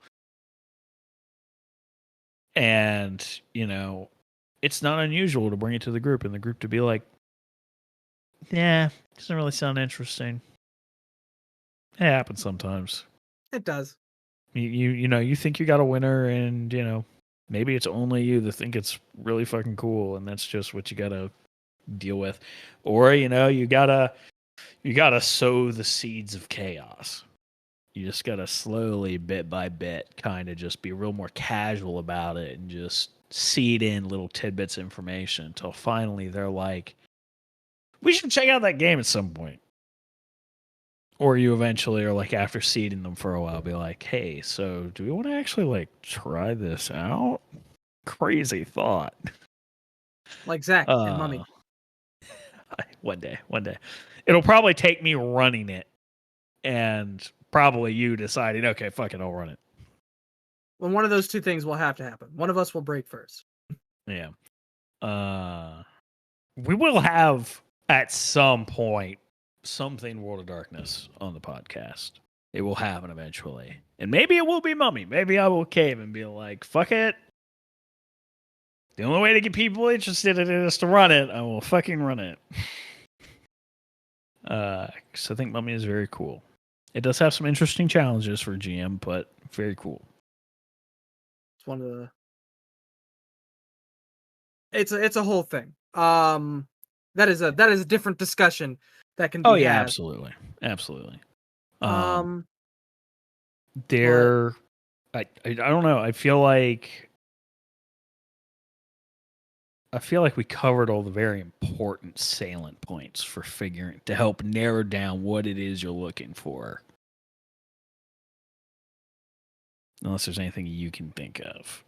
B: And, it's not unusual to bring it to the group and the group to be like, yeah, doesn't really sound interesting. It happens sometimes.
A: It does.
B: You think you got a winner, and maybe it's only you that think it's really fucking cool, and that's just what you gotta deal with. Or you gotta sow the seeds of chaos. You just gotta slowly, bit by bit, kind of just be real more casual about it and just seed in little tidbits of information until finally they're like, we should check out that game at some point. Or you eventually are like, after seeding them for a while, be like, hey, so do we want to actually like try this out? Crazy thought.
A: Like Zach and Mummy.
B: One day. It'll probably take me running it and probably you deciding, okay, fuck it, I'll run it.
A: Well, one of those two things will have to happen. One of us will break first.
B: Yeah. We will have at some point something World of Darkness on the podcast. It will happen eventually. And maybe it will be Mummy. Maybe I will cave and be like, fuck it. The only way to get people interested in it is to run it. I will fucking run it. Because I think Mummy is very cool. It does have some interesting challenges for GM, but very cool.
A: It's one of the. It's a whole thing. That is a different discussion that can be had.
B: Absolutely.
A: But
B: I don't know. I feel like we covered all the very important salient points for figuring to help narrow down what it is you're looking for. Unless there's anything you can think of.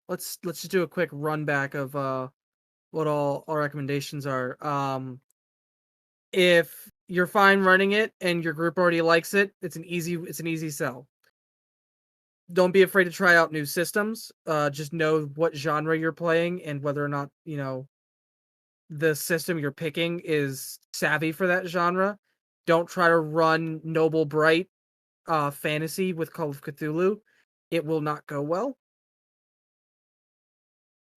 A: Let's just do a quick run back of what all our recommendations are. If you're fine running it and your group already likes it, it's an easy sell. Don't be afraid to try out new systems. Just know what genre you're playing and whether or not the system you're picking is savvy for that genre. Don't try to run Noble Bright fantasy with Call of Cthulhu. It will not go well.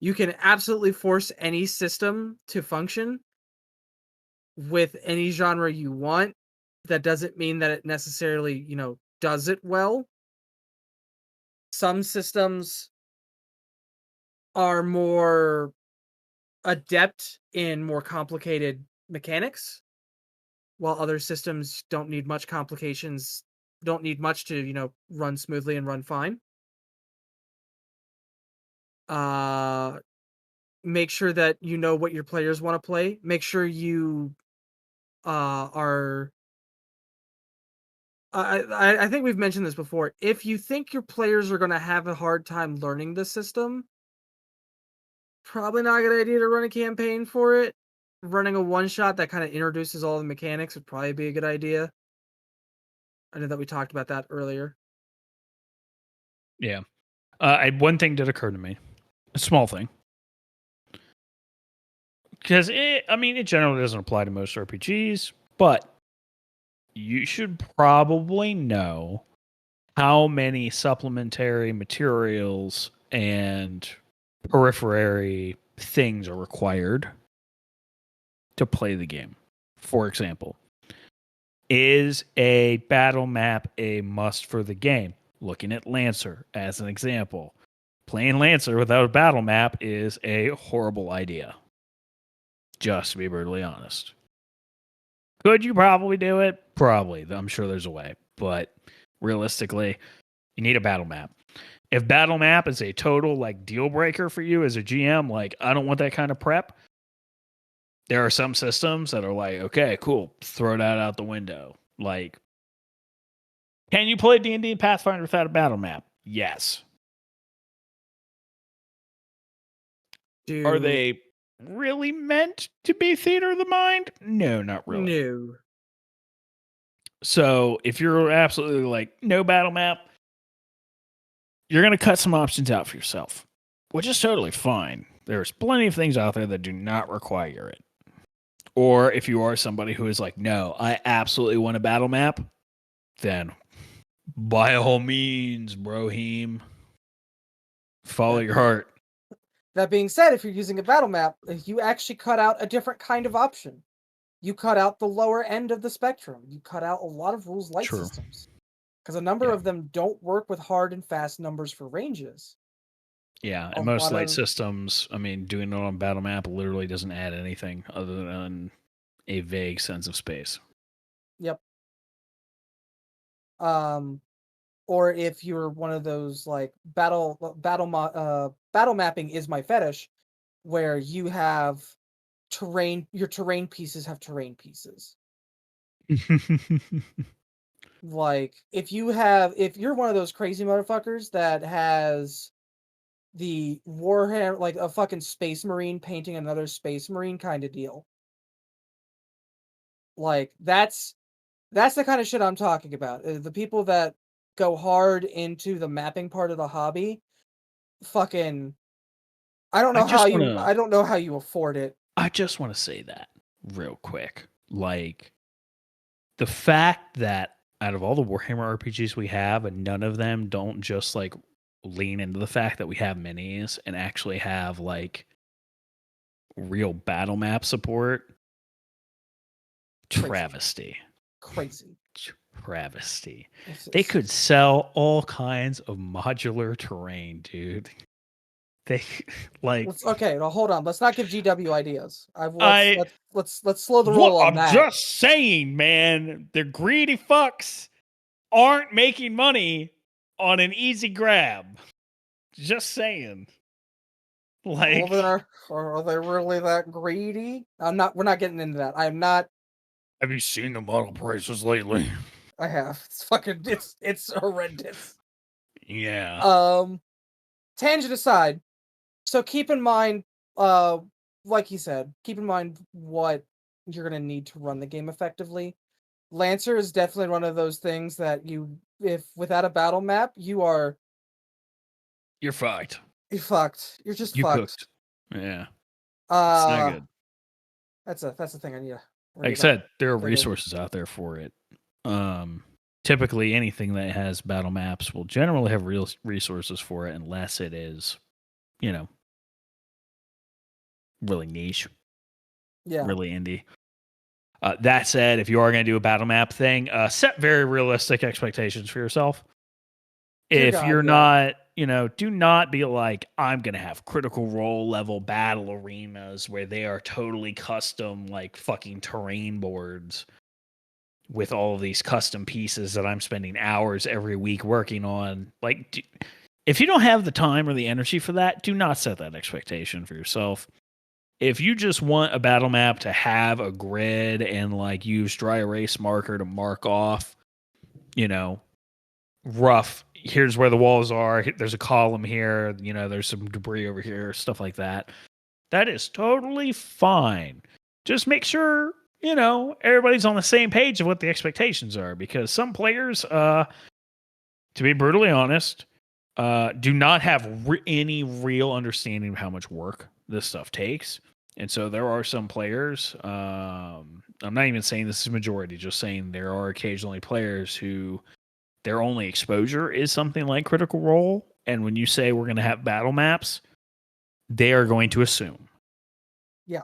A: You can absolutely force any system to function with any genre you want. That doesn't mean that it necessarily, does it well. Some systems are more adept in more complicated mechanics, while other systems don't need much complications, don't need much to, run smoothly and run fine. Make sure that you know what your players want to play. Make sure you are. I think we've mentioned this before. If you think your players are going to have a hard time learning the system, probably not a good idea to run a campaign for it. Running a one-shot that kind of introduces all the mechanics would probably be a good idea. I know that we talked about that earlier.
B: Yeah. One thing did occur to me. A small thing. Because it generally doesn't apply to most RPGs, but you should probably know how many supplementary materials and periphery things are required to play the game. For example, is a battle map a must for the game? Looking at Lancer as an example. Playing Lancer without a battle map is a horrible idea. Just to be brutally honest. Could you probably do it? Probably. I'm sure there's a way. But realistically, you need a battle map. If battle map is a total deal breaker for you as a GM, I don't want that kind of prep. There are some systems that are okay, cool, throw that out the window. Can you play D&D and Pathfinder without a battle map? Yes. Are they really meant to be theater of the mind? No, not really.
A: No.
B: So if you're absolutely no battle map, you're going to cut some options out for yourself, which is totally fine. There's plenty of things out there that do not require it. Or if you are somebody who is no, I absolutely want a battle map, then by all means, broheem, follow your heart.
A: That being said, if you're using a battle map, you actually cut out a different kind of option. You cut out the lower end of the spectrum. You cut out a lot of rules light systems. Because a number of them don't work with hard and fast numbers for ranges.
B: Yeah, and most light systems, doing it on battle map literally doesn't add anything other than a vague sense of space.
A: Yep. Or if you're one of those battle mapping is my fetish, where you have your terrain pieces have terrain pieces. If you're one of those crazy motherfuckers that has the Warhammer, a fucking Space Marine painting another Space Marine kind of deal. That's the kind of shit I'm talking about. The people that go hard into the mapping part of the hobby, fucking, I don't know how you afford it.
B: I just want to say that real quick. The fact that out of all the Warhammer RPGs we have, and none of them don't just lean into the fact that we have minis and actually have real battle map support. Travesty.
A: Crazy.
B: Travesty. They could sell all kinds of modular terrain, dude. They
A: okay, well, hold on. Let's not give GW ideas. Let's slow the roll on that.
B: I'm just saying, man, the greedy fucks aren't making money on an easy grab. Just saying.
A: Are they really that greedy? We're not getting into that. I'm not.
B: Have you seen the model prices lately?
A: I have. It's horrendous.
B: Yeah.
A: Tangent aside, so keep in mind, like he said, keep in mind what you're gonna need to run the game effectively. Lancer is definitely one of those things that if without a battle map, you're
B: fucked.
A: You're fucked. You're just fucked.
B: Cooked. Yeah.
A: It's not good. That's the thing I need to
B: Like I
A: read on
B: said, there are
A: later.
B: resources out there for it. Typically, anything that has battle maps will generally have real resources for it, unless it is, you know, really niche,
A: Yeah.
B: really indie. That said, if you are going to do a battle map thing, set very realistic expectations for yourself.
A: Dear
B: If
A: God,
B: you're
A: yeah.
B: not, do not be like, I'm going to have critical role level battle arenas where they are totally custom, like fucking terrain boards with all of these custom pieces that I'm spending hours every week working on. Like, if you don't have the time or the energy for that, do not set that expectation for yourself. If you just want a battle map to have a grid and like use dry erase marker to mark off, rough, here's where the walls are, there's a column here, there's some debris over here, stuff like that. That is totally fine. Just make sure, everybody's on the same page of what the expectations are, because some players, to be brutally honest, do not have any real understanding of how much work this stuff takes. And so there are some players, I'm not even saying this is a majority, just saying there are occasionally players who their only exposure is something like Critical Role. And when you say we're going to have battle maps, they are going to assume.
A: Yeah.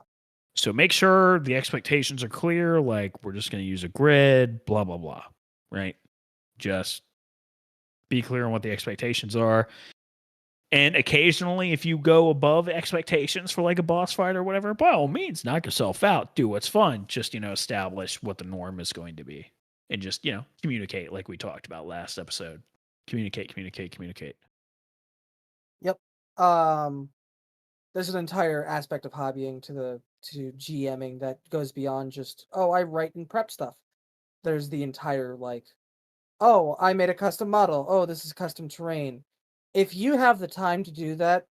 B: So make sure the expectations are clear. Like, we're just going to use a grid, blah, blah, blah. Right? Just be clear on what the expectations are. And occasionally, if you go above expectations for like a boss fight or whatever, by all means, knock yourself out. Do what's fun. Just, establish what the norm is going to be. And just, communicate like we talked about last episode. Communicate.
A: Yep. There's an entire aspect of hobbying to GMing that goes beyond just, oh, I write and prep stuff. There's the entire like, oh, I made a custom model. Oh, this is custom terrain. If you have the time to do that,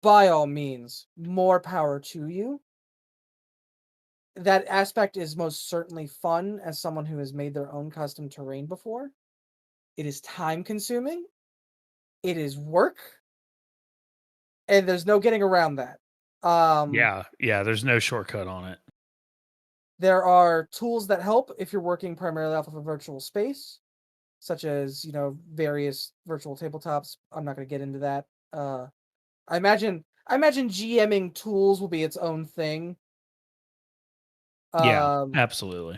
A: by all means, more power to you. That aspect is most certainly fun as someone who has made their own custom terrain before. It is time consuming. It is work. And there's no getting around that.
B: Yeah, there's no shortcut on it.
A: There are tools that help if you're working primarily off of a virtual space, such as, various virtual tabletops. I'm not going to get into that. I imagine GMing tools will be its own thing.
B: Yeah, absolutely.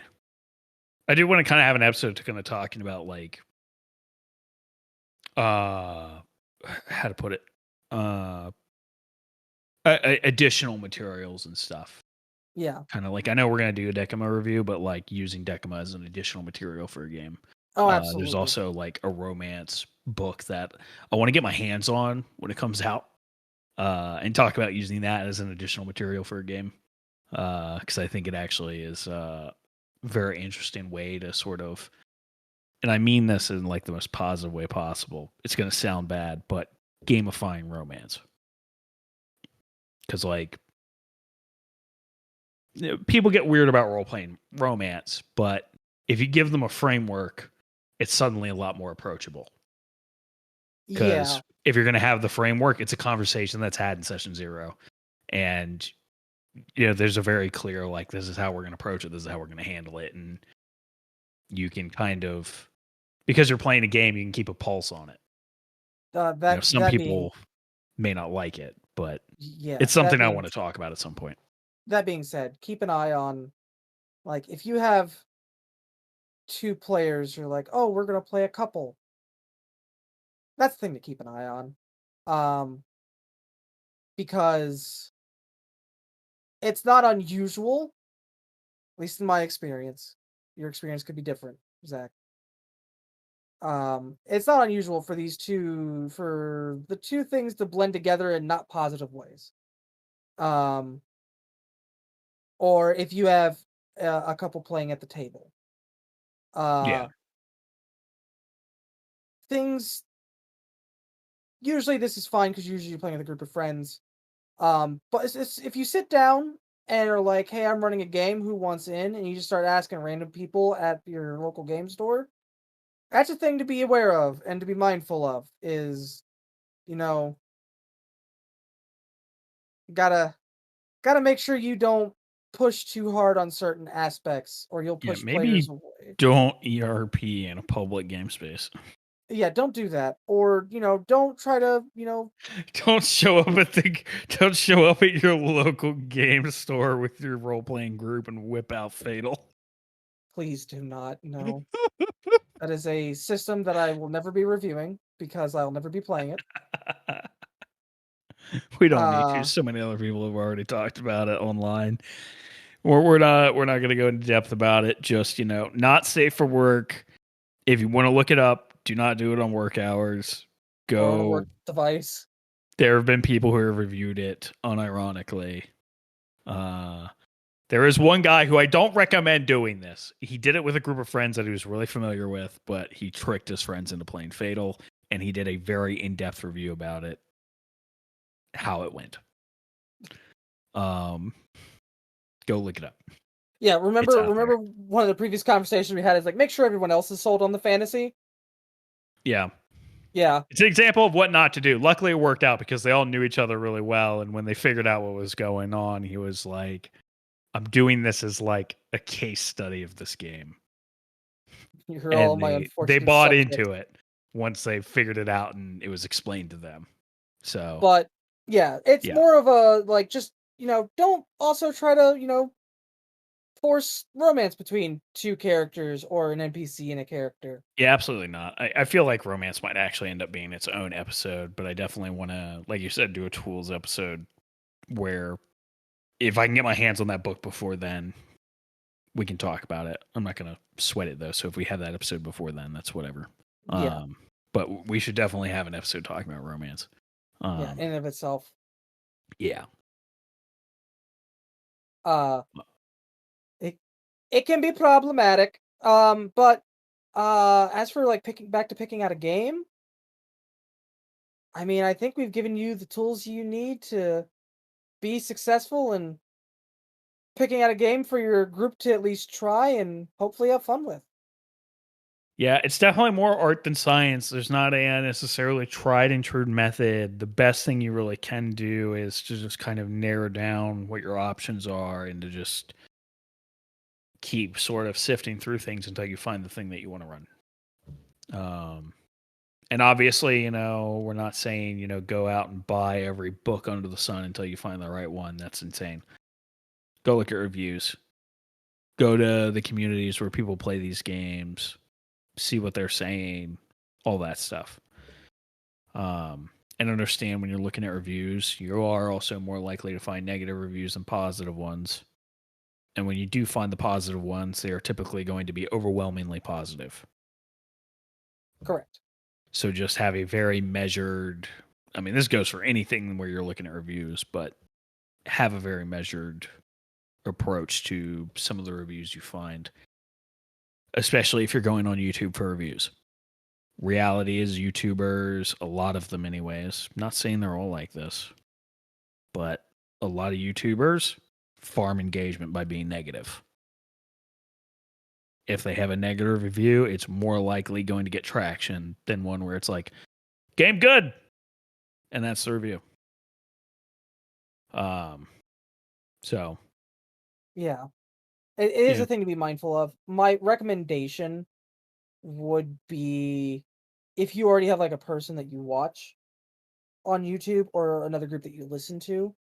B: I do want to kind of have an episode to kind of talking about like how to put it, additional materials and stuff.
A: Yeah.
B: Kind of like, I know we're going to do a Decima review, but like using Decima as an additional material for a game.
A: Oh, absolutely.
B: There's also like a romance book that I want to get my hands on when it comes out, and talk about using that as an additional material for a game. Because I think it actually is a very interesting way to sort of, and I mean this in like the most positive way possible. It's going to sound bad, but gamifying romance. Because like, people get weird about role-playing romance, but if you give them a framework, it's suddenly a lot more approachable. Because if you're going to have the framework, it's a conversation that's had in session 0. And, there's a very clear, like, this is how we're going to approach it. This is how we're going to handle it. And you can kind of, because you're playing a game, you can keep a pulse on it. Some people may not like it, but it's something I want to talk about at some point.
A: That being said, keep an eye on, like, if you have 2 players, you're like, oh, we're going to play a couple. That's the thing to keep an eye on. Because it's not unusual, at least in my experience. Your experience could be different, Zach. It's not unusual for the two things to blend together in not positive ways. Or if you have a couple playing at the table. Things, usually this is fine because usually you're playing with a group of friends. But it's if you sit down and are like, hey, I'm running a game, who wants in? And you just start asking random people at your local game store. That's a thing to be aware of and to be mindful of is, gotta make sure you don't push too hard on certain aspects, or you'll push players
B: maybe
A: away.
B: don't ERP in a public game space.
A: Yeah, don't do that. Or, don't try to,
B: Don't show up at your local game store with your role playing group and whip out Fatal.
A: please do not. No. That is a system that I will never be reviewing because I'll never be playing it.
B: We don't need to. So many other people have already talked about it online. We're not going to go into depth about it. Just, not safe for work. If you want to look it up, do not do it on work hours.
A: Or on a work device.
B: There have been people who have reviewed it unironically. There is one guy who I don't recommend doing this. He did it with a group of friends that he was really familiar with, but he tricked his friends into playing Fatal, and he did a very in-depth review about it, how it went. Go look it up.
A: Yeah, remember one of the previous conversations we had is like, make sure everyone else is sold on the fantasy.
B: Yeah.
A: Yeah.
B: It's an example of what not to do. Luckily, it worked out because they all knew each other really well, and when they figured out what was going on, he was like, I'm doing this as like a case study of this game.
A: You're all my unfortunate
B: they bought
A: subject.
B: into it once they figured it out and it was explained to them. So,
A: but yeah, it's more of a like, just, don't also try to, force romance between two characters or an NPC and a character.
B: Yeah, absolutely not. I feel like romance might actually end up being its own episode, but I definitely want to, like you said, do a tools episode where if I can get my hands on that book before then, we can talk about it. I'm not going to sweat it though. So if we have that episode before then, that's whatever.
A: Yeah.
B: But we should definitely have an episode talking about romance.
A: Yeah, in and of itself.
B: Yeah.
A: It can be problematic. But as for like picking out a game, I mean, I think we've given you the tools you need to be successful in picking out a game for your group to at least try and hopefully have fun with.
B: Yeah, it's definitely more art than science. There's not a necessarily tried and true method. The best thing you really can do is to just kind of narrow down what your options are and to just keep sort of sifting through things until you find the thing that you want to run. And obviously, we're not saying, go out and buy every book under the sun until you find the right one. That's insane. Go look at reviews. Go to the communities where people play these games. See what they're saying. All that stuff. And understand when you're looking at reviews, you are also more likely to find negative reviews than positive ones. And when you do find the positive ones, they are typically going to be overwhelmingly positive.
A: Correct.
B: So just have a very measured, I mean, this goes for anything where you're looking at reviews, but have a very measured approach to some of the reviews you find, especially if you're going on YouTube for reviews. Reality is YouTubers, a lot of them anyways, I'm not saying they're all like this, but a lot of YouTubers farm engagement by being negative. If they have a negative review, it's more likely going to get traction than one where it's like, game good. And that's the review. So.
A: Yeah. It is a thing to be mindful of. My recommendation would be, if you already have like a person that you watch on YouTube or another group that you listen to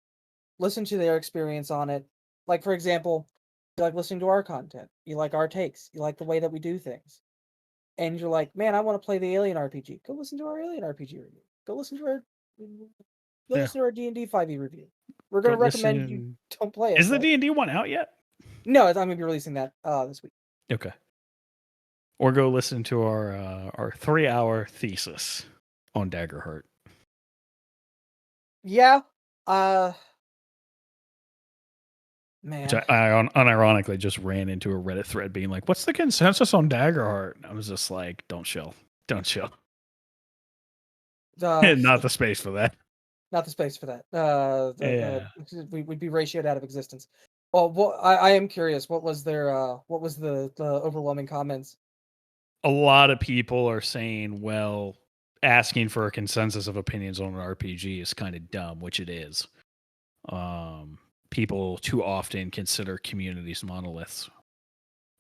A: their experience on it. Like, for example, you like listening to our content. You like our takes. You like the way that we do things. And you're like, man, I want to play the Alien RPG. Go listen to our Alien RPG review. Go listen to our D&D 5e review. We're going to recommend you don't play it.
B: Is the D&D one out yet?
A: No, I'm going to be releasing that this week.
B: Okay. Or go listen to our 3-hour thesis on Daggerheart.
A: Yeah. Man.
B: Which I unironically just ran into a Reddit thread being like, what's the consensus on Daggerheart? And I was just like, don't chill. Not the space for that.
A: Not the space for that. We'd be ratioed out of existence. Well, I am curious. What was the overwhelming comments?
B: A lot of people are saying, well, asking for a consensus of opinions on an RPG is kind of dumb, which it is. people too often consider communities monoliths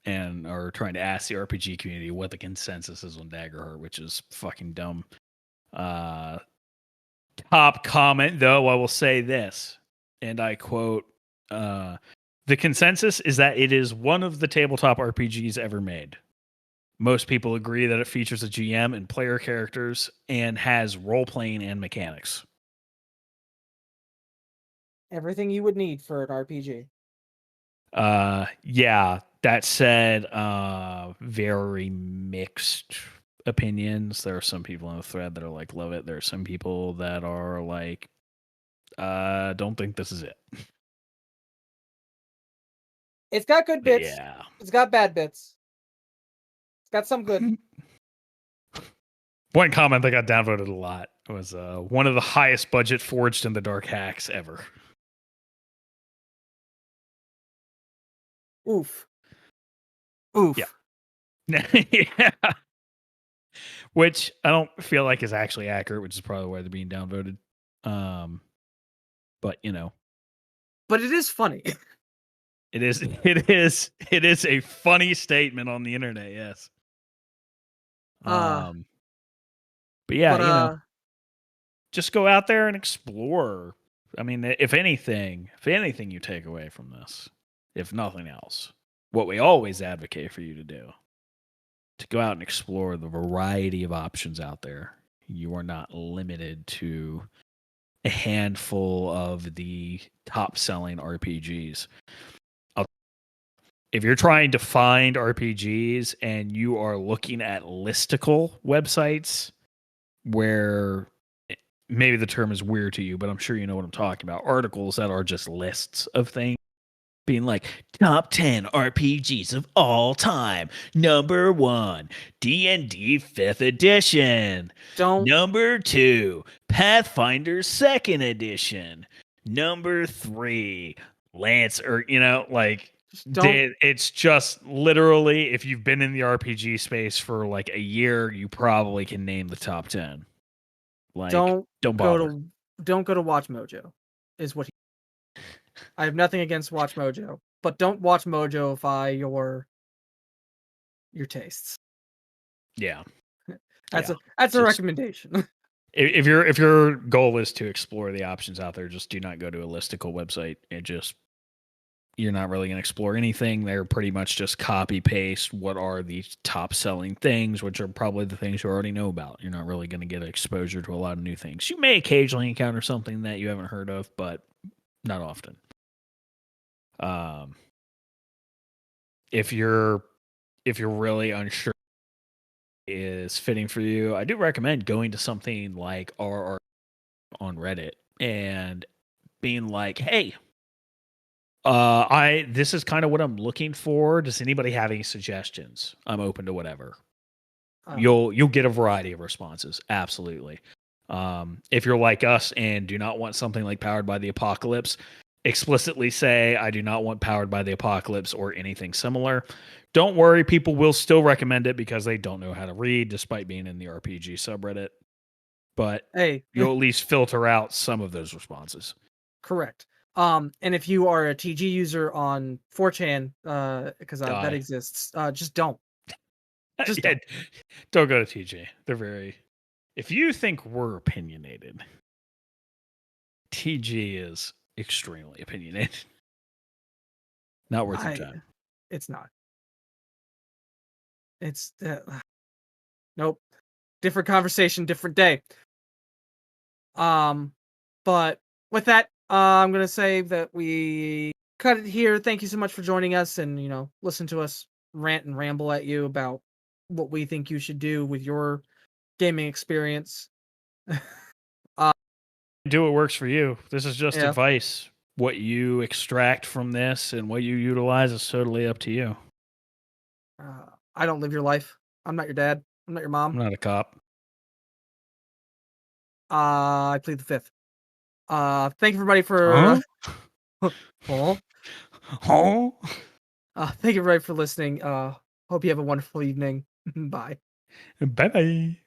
B: and are trying to ask the RPG community what the consensus is on Daggerheart, which is fucking dumb. Top comment, though, I will say this, and I quote, the consensus is that it is one of the tabletop RPGs ever made. Most people agree that it features a GM and player characters and has role-playing and mechanics.
A: Everything you would need for an RPG.
B: Yeah, that said, very mixed opinions. There are some people on the thread that are like, love it. There are some people that are like, don't think this is it.
A: It's got good bits.
B: Yeah.
A: It's got bad bits. It's got some good.
B: One comment that got downvoted a lot was one of the highest budget Forged in the Dark hacks ever.
A: Oof. Oof.
B: Yeah. Yeah. Which I don't feel like is actually accurate, which is probably why they're being downvoted. But you know.
A: But it is funny.
B: It is a funny statement on the internet, yes. But yeah, you know, just go out there and explore. I mean, if anything you take away from this, if nothing else, what we always advocate for you to do, to go out and explore the variety of options out there. You are not limited to a handful of the top-selling RPGs. If you're trying to find RPGs and you are looking at listicle websites where maybe the term is weird to you, but I'm sure you know what I'm talking about. Articles that are just lists of things being like top 10 RPGs of all time. Number 1, D&D 5th edition. Number 2, Pathfinder 2nd edition. Number 3, Lance, or you know, like it's just literally, if you've been in the RPG space for like a year, you probably can name the top 10. Like, don't bother.
A: Don't go to Watch Mojo, is what I have nothing against Watch Mojo, but don't watch Mojo-ify your tastes.
B: Yeah.
A: That's a recommendation.
B: If your goal is to explore the options out there, just do not go to a listicle website. You're not really going to explore anything. They're pretty much just copy paste what are the top selling things, which are probably the things you already know about. You're not really going to get exposure to a lot of new things. You may occasionally encounter something that you haven't heard of, but not often. If you're really unsure is fitting for you, I do recommend going to something like RR on Reddit and being like, hey, this is kind of what I'm looking for. Does anybody have any suggestions? I'm open to whatever. You'll get a variety of responses. Absolutely. If you're like us and do not want something like Powered by the Apocalypse, explicitly say, I do not want Powered by the Apocalypse or anything similar. Don't worry, people will still recommend it because they don't know how to read, despite being in the RPG subreddit. But
A: hey,
B: you'll at least filter out some of those responses.
A: Correct. And if you are a TG user on 4chan, because that exists, just don't. Just
B: don't go to TG. They're very... If you think we're opinionated, TG is extremely opinionated. Not worth your time.
A: It's not. It's nope. Different conversation, different day. But with that, I'm gonna say that we cut it here. Thank you so much for joining us and listen to us rant and ramble at you about what we think you should do with your gaming experience.
B: Do what works for you. This is just advice. What you extract from this and what you utilize is totally up to you.
A: I don't live your life. I'm not your dad. I'm not your mom.
B: I'm not a cop.
A: I plead the fifth. Thank you everybody for thank you everybody for listening. Hope you have a wonderful evening. Bye.
B: Bye-bye.